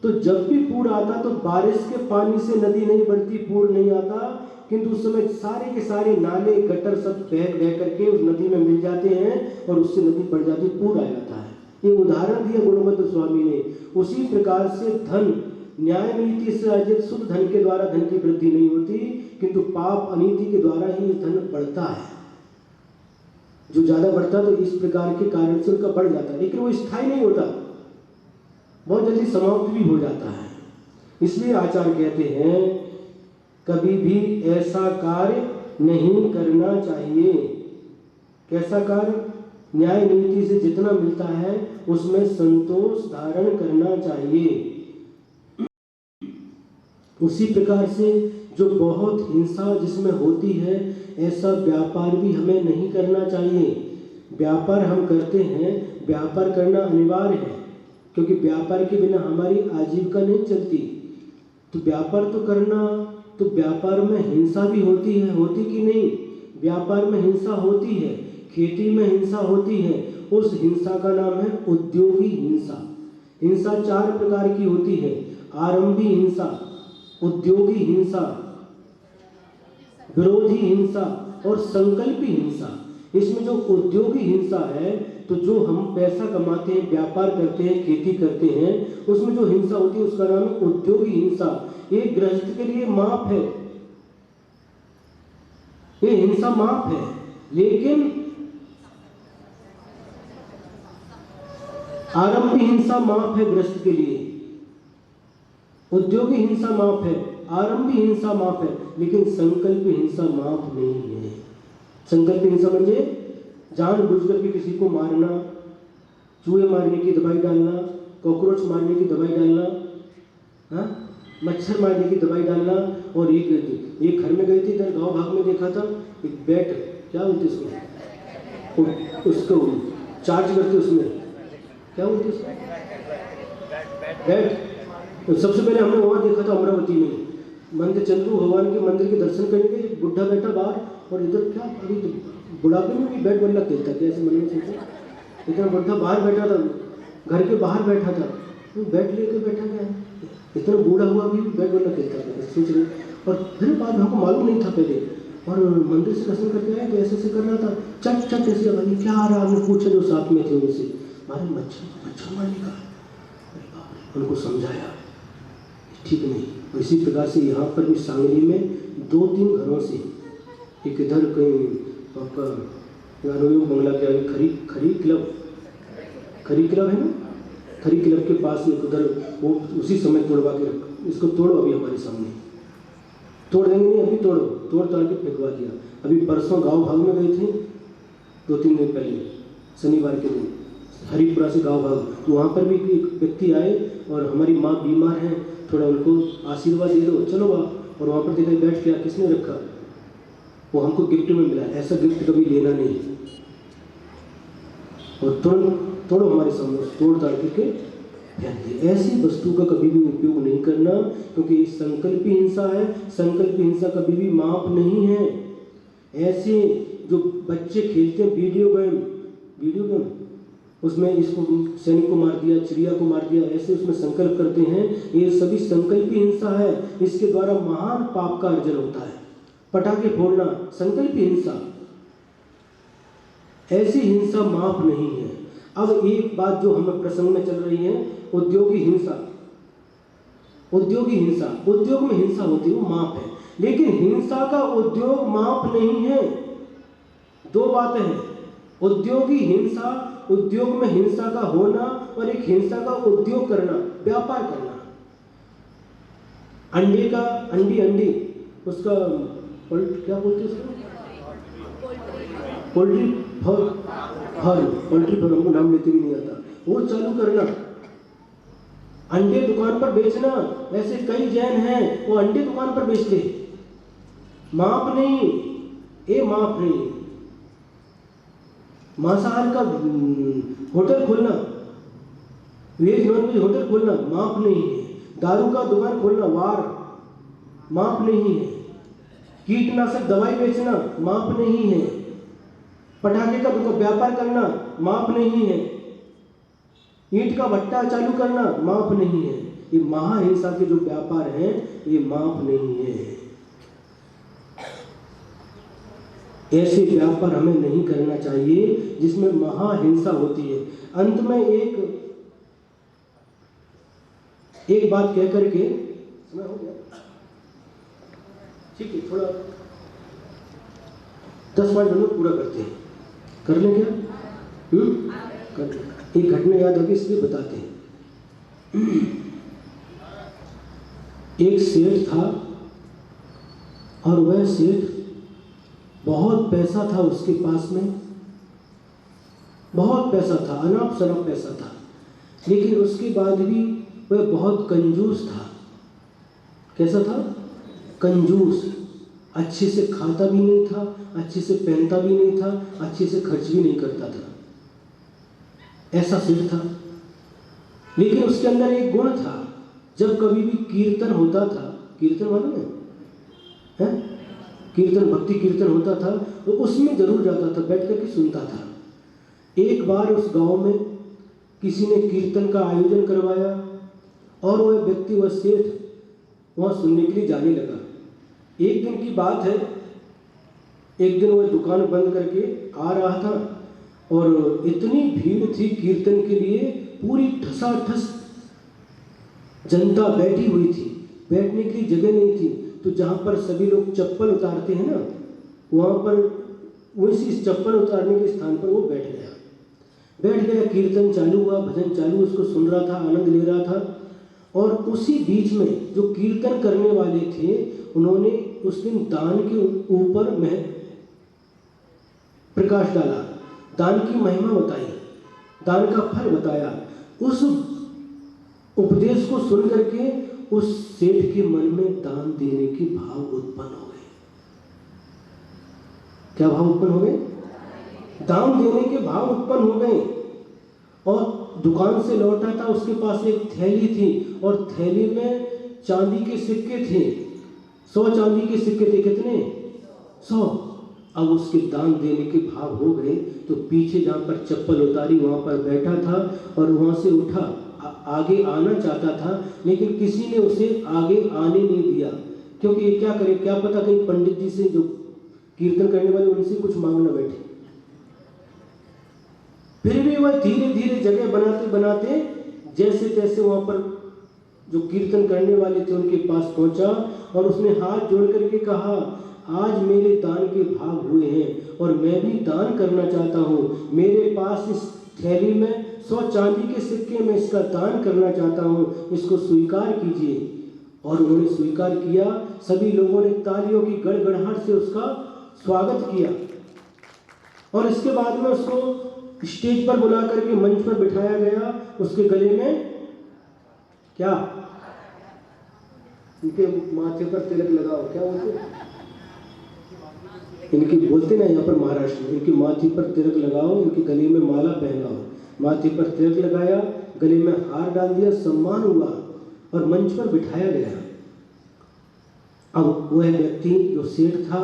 तो जब भी पूर आता तो बारिश के पानी से नदी नहीं बढ़ती, पूर नहीं आता, किंतु उस समय सारे के सारे नाले गटर सब बह करके उस नदी में मिल जाते हैं और उससे नदी बढ़ जाती, पूर आ जाता है। ये उदाहरण दिया गुणभद्र स्वामी ने। उसी प्रकार से धन न्याय नीति से अर्जित शुद्ध धन के द्वारा धन की वृद्धि नहीं होती, किंतु पाप अनीति के द्वारा ही धन बढ़ता है। जो ज़्यादा बढ़ता है तो इस प्रकार के कारण से उनका बढ़ जाता है, लेकिन वो स्थायी नहीं होता, बहुत जल्दी समाप्त भी हो जाता है। इसलिए आचार्य कहते हैं कभी भी ऐसा कार्य नहीं करना चाहिए। कैसा कार्य? न्याय नीति से जितना मिलता है उसमें संतोष धारण करना चाहिए। उसी प्रकार से जो बहुत हिंसा जिसमें होती है, ऐसा व्यापार भी हमें नहीं करना चाहिए। व्यापार हम करते हैं, व्यापार करना अनिवार्य है, क्योंकि व्यापार के बिना हमारी आजीविका नहीं चलती। तो व्यापार तो करना, तो व्यापार में हिंसा भी होती है, होती कि नहीं? व्यापार में हिंसा होती है, खेती में हिंसा होती है। उस हिंसा का नाम है उद्योगी हिंसा। हिंसा 4 प्रकार की होती है: आरंभी हिंसा, उद्योगी हिंसा, विरोधी हिंसा और संकल्पी हिंसा। इसमें जो उद्योगी हिंसा है, तो जो हम पैसा कमाते हैं, व्यापार करते हैं, खेती करते हैं, उसमें जो हिंसा होती है उसका नाम है उद्योगी हिंसा। ये गृहस्थ के लिए माफ है, ये हिंसा माफ है। लेकिन आरंभी हिंसा माफ है गृहस्थ के लिए, उद्योगी हिंसा माफ है, आरंभी हिंसा माफ है, लेकिन संकल्पी हिंसा माफ नहीं है। संकल्पी हिंसा म्हणजे जानबूझकर के किसी को मारना, चूहे मारने की दवाई डालना, कॉकरोच मारने की दवाई डालना, हाँ, मच्छर मारने की दवाई डालना। और एक घर में गई थी, इधर गांव भाग में देखा था, एक बैट, क्या बोलते उसको, उसको चार्ज करते, उसमें क्या बोलते उसको, बैट। तो सबसे पहले हमने वहाँ देखा था अमरावती में, मंदिर चंद्रू भगवान के मंदिर के दर्शन करेंगे, बुढ़ा बैठा बाहर, और इधर क्या, अभी बुढ़ापे में भी बैट बल्ला खेलता, कैसे मन में सोचा, इतना बुढ़ा बाहर बैठा था, घर के बाहर बैठा था, तो बैट लेके बैठा गया, इतना बूढ़ा हुआ भी बैट बल्ला खेलता था, सोच रहे। और फिर बाद हमको मालूम नहीं था पहले, और मंदिर से दर्शन करके आए तो ऐसे ऐसे कर रहा था, चट चट ऐसे आवाज़, क्या आ रहा है? पूछा जो साथ में थे उनसे, मारे मच्छर मारने का। उनको समझाया ठीक नहीं। इसी प्रकार से यहाँ पर भी सांगली में 2-3 घरों से, एक इधर कहीं आपका अनुयोग बंगला के आगे खरी क्लब है ना, खरी क्लब के पास एक उधर, वो उसी समय तोड़वा के रखा। इसको तोड़ो, अभी हमारे सामने तोड़ देंगे, नहीं अभी तोड़ो, तोड़ के फेंकवा दिया। अभी परसों गांव भाग में गए थे, 2-3 दिन पहले, शनिवार के दिन, हरिपुरा से गांव भाग, तो वहाँ पर भी एक व्यक्ति आए और हमारी माँ बीमार है, थोड़ा उनको आशीर्वाद दे दो, चलो वाह। और वहाँ पर देखा बैठ गया, किसने रखा? वो हमको गिफ्ट में मिला। ऐसा गिफ्ट कभी लेना नहीं, और तोड़ो हमारे सामने, तोड़ ताड़ करके फेंक दिए। ऐसी वस्तु का कभी भी उपयोग नहीं करना, क्योंकि ये संकल्पी हिंसा है। संकल्पी हिंसा कभी भी माफ नहीं है। ऐसे जो बच्चे खेलते हैं वीडियो गेम, उसमें इसको सैनिक को मार दिया, चिड़िया को मार दिया, ऐसे उसमें संकल्प करते हैं, ये सभी संकल्पी हिंसा है। इसके द्वारा महान पाप का अर्जन होता है। पटाखे फोड़ना संकल्पी हिंसा, ऐसी हिंसा माफ नहीं है। अब एक बात जो हमें प्रसंग में चल रही है, उद्योगी हिंसा। उद्योग में हिंसा होती है, वो माफ है, लेकिन हिंसा का उद्योग माफ नहीं है। 2 बातें हैं, उद्योगी हिंसा, उद्योग में हिंसा का होना, और एक हिंसा का उद्योग करना, व्यापार करना। अंडी उसका क्या बोलते हैं उसको, पोल्ट्री फार्म, नाम लेते भी नहीं आता, वो चालू करना, अंडे दुकान पर बेचना। ऐसे कई जैन हैं, वो अंडे दुकान पर बेचते, माफ नहीं, ये माफ नहीं। मांसाहार का होटल खोलना, वेज नॉन वेज होटल खोलना माफ नहीं है। दारू का दुकान खोलना वार माफ नहीं है। कीटनाशक दवाई बेचना माफ नहीं है। पटाखे का व्यापार करना माफ नहीं है। ईंट का भट्टा चालू करना माफ नहीं है। ये महाहिंसा के जो व्यापार हैं, ये माफ नहीं है। ऐसे व्यापार हमें नहीं करना चाहिए जिसमें महाहिंसा होती है। अंत में एक बात कह करके, समय हो गया, ठीक है, थोड़ा 10 मिनट हम लोग पूरा करते हैं। कर लें क्या? एक घटना याद होगी इसलिए बताते हैं। एक सेठ था और वह सेठ बहुत पैसा था उसके पास में, बहुत पैसा था, अनाप शनाप पैसा था, लेकिन उसके बाद भी वह बहुत कंजूस था। कैसा था? कंजूस। अच्छे से खाता भी नहीं था, अच्छे से पहनता भी नहीं था, अच्छे से खर्च भी नहीं करता था, ऐसा सेठ था। लेकिन उसके अंदर एक गुण था, जब कभी भी कीर्तन होता था, कीर्तन मालूम है? कीर्तन, भक्ति कीर्तन होता था तो उसमें जरूर जाता था, बैठ कर के सुनता था। एक बार उस गांव में किसी ने कीर्तन का आयोजन करवाया और वह व्यक्ति, वह सेठ वहाँ सुनने के लिए जाने लगा। एक दिन की बात है, एक दिन वह दुकान बंद करके आ रहा था और इतनी भीड़ थी कीर्तन के लिए, पूरी ठसाठस जनता बैठी हुई थी, बैठने की जगह नहीं थी। तो जहाँ पर सभी लोग चप्पल उतारते हैं ना, वहाँ पर वैसी चप्पल उतारने के स्थान पर वो बैठ गया। कीर्तन चालू हुआ, भजन चालू, उसको सुन रहा था, आनंद ले रहा था। और उसी बीच में जो कीर्तन करने वाले थे, उन्होंने उस दिन दान के ऊपर में प्रकाश डाला, दान की महिमा बताई, दान का फल बताया। उस उपदेश को सुन करके उस सेठ के मन में दान देने के भाव उत्पन्न हो गए। क्या भाव उत्पन्न हो गए? दान देने के भाव उत्पन्न हो गए। और दुकान से लौटा था, उसके पास एक थैली थी और थैली में चांदी के सिक्के थे, 100 चांदी के सिक्के थे। कितने? 100। अब उसके दान देने के भाव हो गए तो पीछे जहाँ पर चप्पल उतारी वहाँ पर बैठा था और वहाँ से उठा, आगे आना चाहता था, लेकिन किसी ने उसे आगे आने नहीं दिया, क्योंकि ये क्या करे, क्या पता कहीं पंडित जी से, जो कीर्तन करने वाले, उनसे कुछ मांगना बैठे। फिर भी वह धीरे धीरे जगह बनाते बनाते जैसे तैसे वहाँ पर जो कीर्तन करने वाले थे उनके पास पहुंचा और उसने हाथ जोड़ करके कहा, आज मेरे दान के भाव हुए हैं और मैं भी दान करना चाहता हूँ। मेरे पास इस थैली में 100 चांदी के सिक्के में इसका दान करना चाहता हूँ, इसको स्वीकार कीजिए। और उन्होंने स्वीकार किया। सभी लोगों ने तालियों की गड़गड़ाहट से उसका स्वागत किया और इसके बाद में उसको स्टेज पर बुला करके मंच पर बिठाया गया। उसके गले में क्या? इनके माथे पर तिलक लगाओ। क्या बोलते? इनकी बोलते ना यहाँ पर महाराष्ट्र में, इनके माथे पर तिलक लगाओ, इनके गले में माला पहनाओ। माथे पर तिलक लगाया, गले में हार डाल दिया, सम्मान हुआ और मंच पर बिठाया गया। अब वह व्यक्ति जो सेठ था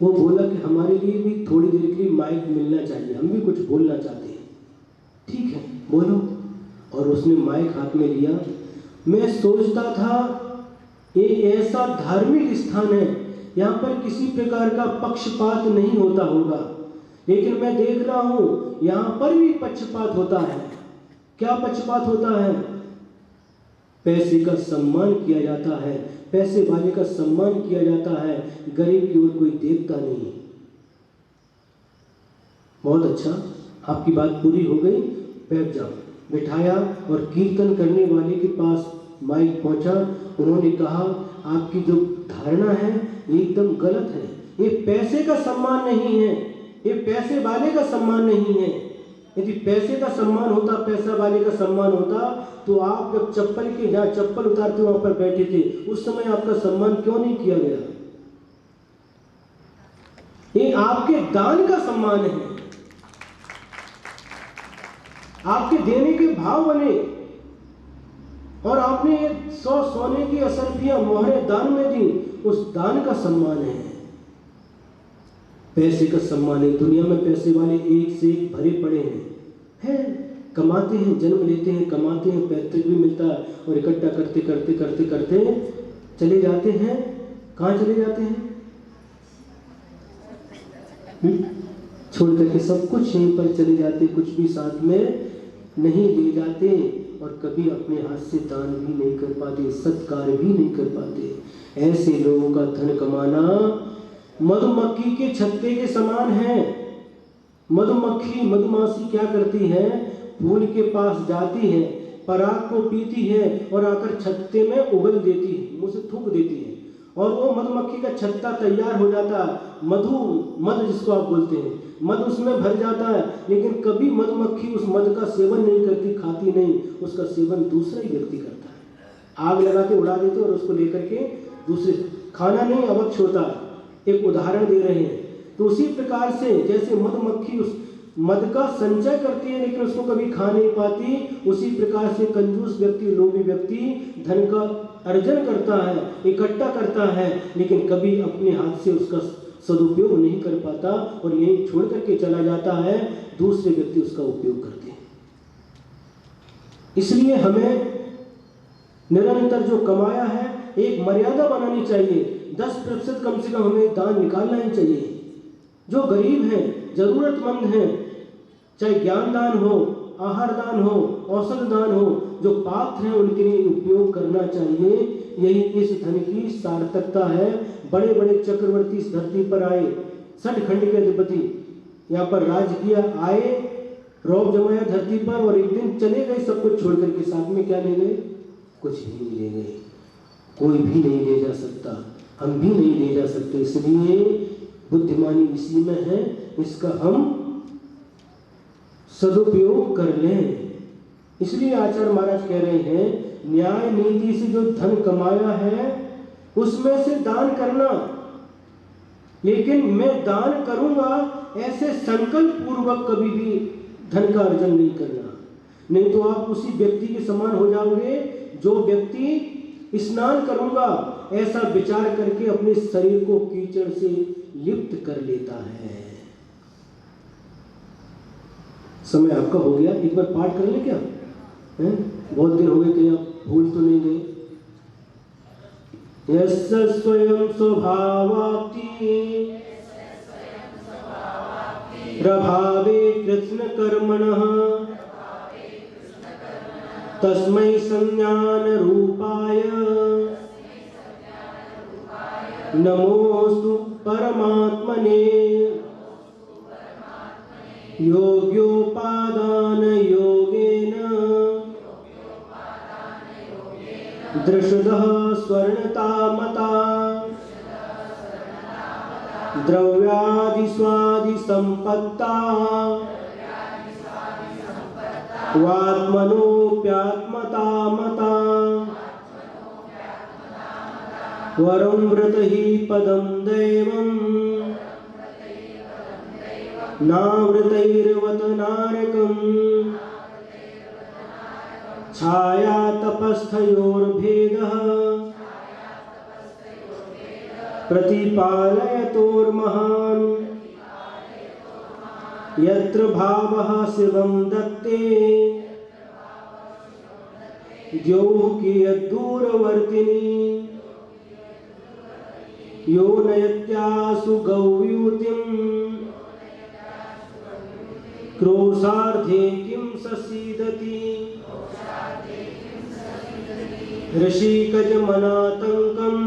वो बोला कि हमारे लिए भी थोड़ी देर के लिए माइक मिलना चाहिए, हम भी कुछ बोलना चाहते हैं। ठीक है, बोलो। और उसने माइक हाथ में लिया। मैं सोचता था ये ऐसा धार्मिक स्थान है, यहाँ पर किसी प्रकार का पक्षपात नहीं होता होगा, लेकिन मैं देख रहा हूँ यहाँ पर भी पक्षपात होता है। क्या पक्षपात होता है? पैसे का सम्मान किया जाता है, पैसे वाले का सम्मान किया जाता है, गरीब की ओर कोई देखता नहीं। बहुत अच्छा, आपकी बात पूरी हो गई, बैठ जाओ। बिठाया और कीर्तन करने वाले के पास माइक पहुंचा। उन्होंने कहा, आपकी जो धारणा है ये एकदम गलत है। ये पैसे का सम्मान नहीं है, ये पैसे वाले का सम्मान नहीं है। यदि पैसे का सम्मान होता, पैसा वाले का सम्मान होता, तो आप जब चप्पल के जहाँ चप्पल उतारते वहां पर बैठे थे, उस समय आपका सम्मान क्यों नहीं किया गया? ये आपके दान का सम्मान है, आपके देने के भाव बने और आपने ये 100 सोने की असरफियां मोहरें दान में दी, उस दान का सम्मान है। पैसे का सम्मान है। दुनिया में पैसे वाले एक से एक भरे पड़े हैं, कमाते हैं, जन्म लेते हैं, कमाते हैं, पैतृक भी मिलता है और इकट्ठा करते करते करते करते चले जाते हैं। कहाँ चले जाते हैं? छोड़ करके सब कुछ यहीं पर चले जाते, कुछ भी साथ में नहीं ले जाते और कभी अपने हाथ से दान भी नहीं कर पाते, सत्कार भी नहीं कर पाते। ऐसे लोगों का धन कमाना मधुमक्खी के छत्ते के समान है। मधुमक्खी मधुमाछी क्या करती है, फूल के पास जाती है, पराग को पीती है और आकर छत्ते में उगल देती है, मुंह से थूक देती है और वो मधुमक्खी का छत्ता तैयार हो जाता है। मध जिसको आप बोलते हैं, मध उसमें भर जाता है, लेकिन कभी मधुमक्खी उस मध का सेवन नहीं करती, खाती नहीं, उसका सेवन दूसरा ही व्यक्ति करता है। आग लगा के उड़ा देते और उसको लेकर के दूसरे, खाना नहीं अवक्ष होता। एक उदाहरण दे रहे हैं। तो उसी प्रकार से जैसे मधुमक्खी उस मद का संचय करती है लेकिन उसको कभी खा नहीं पाती, उसी प्रकार से कंजूस व्यक्ति, लोभी व्यक्ति धन का अर्जन करता है, इकट्ठा करता है, लेकिन कभी अपने हाथ से उसका सदुपयोग नहीं कर पाता और यही छोड़ करके चला जाता है, दूसरे व्यक्ति उसका उपयोग करते हैं। इसलिए हमें निरंतर जो कमाया है एक मर्यादा बनानी चाहिए। 10% कम से कम हमें दान निकालना ही चाहिए। जो गरीब हैं, जरूरतमंद हैं, चाहे ज्ञान दान हो, आहार दान हो, औषध दान हो, जो पात्र हैं उनके लिए उपयोग करना चाहिए। यही इस धन की सार्थकता है। बड़े बड़े चक्रवर्ती इस धरती पर आए, 60 खंड के अधिपति यहाँ पर राज किया, आए, रौब जमाया धरती पर और एक दिन चले गए, सब कुछ छोड़ करके। साथ में क्या ले गए? कुछ नहीं ले गए। कोई भी नहीं ले जा सकता, हम भी नहीं ले जा सकते। इसलिए बुद्धिमानी इसी में है, इसका हम सदुपयोग कर लें। इसलिए आचार्य महाराज कह रहे हैं, न्याय नीति से जो धन कमाया है उसमें से दान करना, लेकिन मैं दान करूंगा ऐसे संकल्प पूर्वक कभी भी धन का अर्जन नहीं करना, नहीं तो आप उसी व्यक्ति के समान हो जाओगे जो व्यक्ति स्नान करूंगा ऐसा विचार करके अपने शरीर को कीचड़ से लिप्त कर लेता है। समय आपका हो गया, एक बार पाठ कर ले क्या है? बहुत दिन हो गए, कहीं आप भूल तो नहीं गए। यस्य स्वयं स्वभावाप्ति प्रभावे कृष्ण कर्मणः तस्मै संज्ञान रूपाय नमोस्तु परमात्मने योग्योपादान योगेन दृषदः स्वर्णतामता द्रव्यादि स्वादि संपत्ता वात्मनोप्यात्मता मता वरं व्रत ही पदं दैवं नावृतैर्वत नारकम् छाया तपस्थयोर्भेदः प्रतिपालयतोर्महान् यत्र भावः शिवं दत्ते द्यौः कियद्दूरवर्तिनी यो नयत्यासु गौयुतिं क्रोशार्धे किं ससीदति ऋषिकजमनातङ्कम्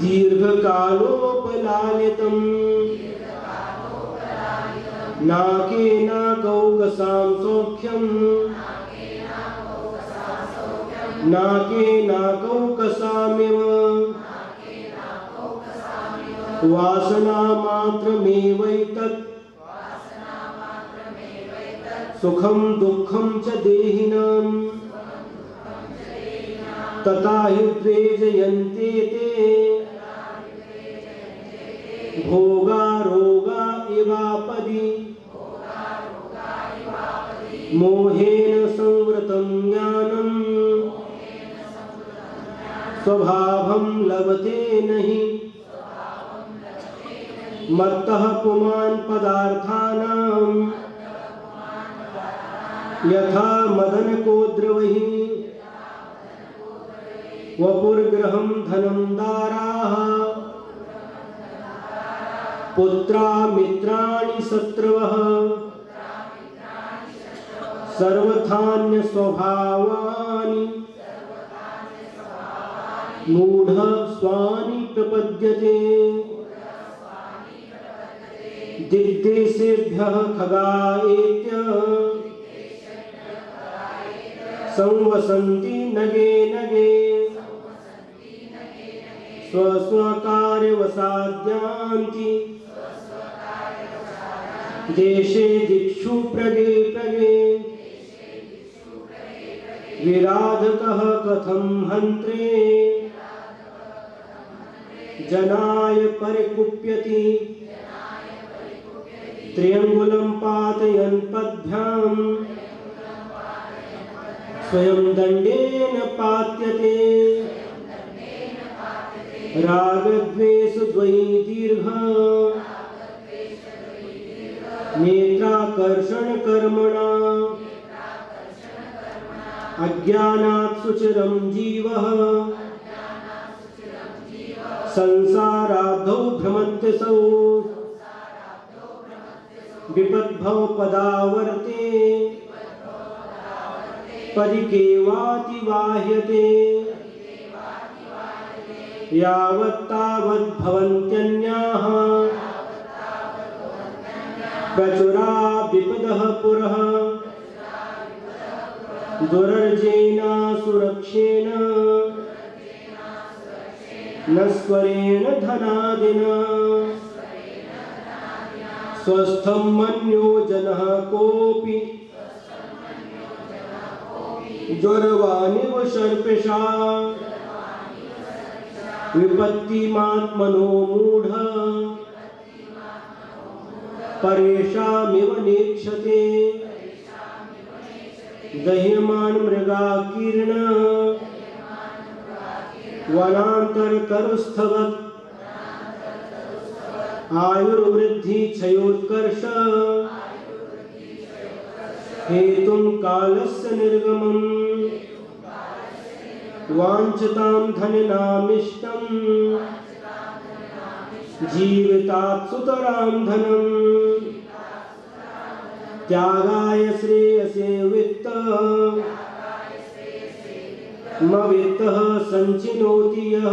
दीर्घकालोपलालितम् नाके नाकौकसां सौख्यम् नाके नाकौकसामिव वासना मात्रमेवैतत् सुखं दुःखं च देहिनां तथा हि द्वेषयन्ते ते भोगा रोगा इवापदि मोहेन संवृतं ज्ञानं स्वभावं लभते नहि मत्तः पुमान् पदार्थानां यथा मदनको द्रवहि वपुर्गृहं धनं दाराः पुत्रा मित्राणि शत्रवः सर्वथान्य स्वभावानि मूढ़ स्वानि प्रपद्यते दिग्देशेभ्यः खगायेत्य संवसन्ति नगे नगे स्वस्वकार्यवसाद्यान्ति देशे दिक्षु प्रगे प्रगे विराधकः कथं हन्त्रे जनाय परिकुप्यति त्र्यंगुलं पातयन् पद्भ्यां स्वयं दंडेन पात्यते रागद्वेषद्वयी दीर्घ नेत्राकर्षण कर्मणा अज्ञानात् सुचिरं जीवः संसाराब्धौ भ्रमत्यसौ विपद्भव पदावर्ते परिकेवातिवाह्यते यावत्तावत् भवन्त्यन्याः प्रचुरा विपदः पुरः दुरर्जेन सुरक्षेण नस्वरेण धनादिना स्वस्थं मन्यो जनः कोऽपि ज्वरवानिव सर्पिषा विपत्तिमात्मनो मूढ परेषामिव नेक्षते दह्यमान् मृगाकीर्ण वनान्तरतरुस्थवत् आयुर्वृद्धि क्षयोत्कर्ष हेतुं कालस्य निर्गमम् वाञ्छतां धनिनामिष्टं जीवितात् सुतरां धनम् त्यागाय श्रेयसे वित्त मवित्तः संचिनोति यः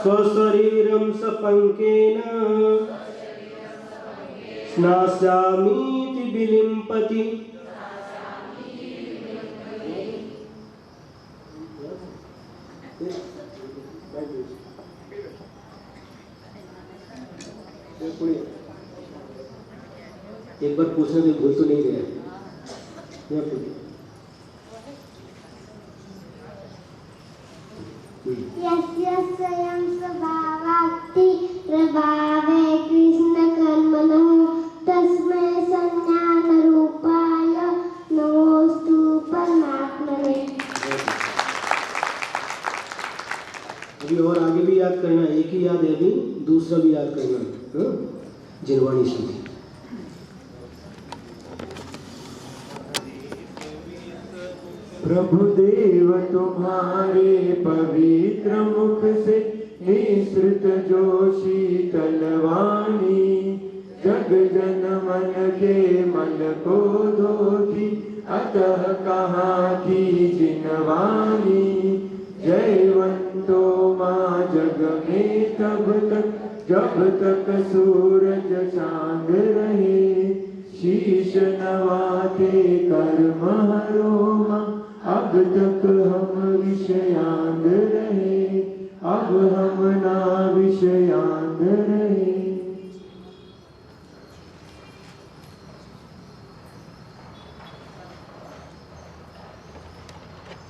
स्वशरीरं सपङ्केन स्नास्यामीति विलिम्पति। एक बार पूछना तो भूल तो नहीं गया। यस्य स्वयं स्वभावाक्ति प्रभावे कृष्ण कर्मणः तस्मै संज्ञानरूपाय नमोस्तु परमात्मने। अभी और आगे भी याद करना, एक ही याद है अभी, दूसरा भी याद करना। जिनवाणी शुद्धि। प्रभुदेव तुम्हारे पवित्र मुख से निसृत जो शीतल वाणी जग जन मन के मन को धोती अतः कहाँ की जिनवाणी। जयवंतो माँ जग में तब तक जब तक सूरज चांद रहे शीश नवाते कर्म हरो माँ अब तक हम विषयांग रहे अब हम ना विषयांग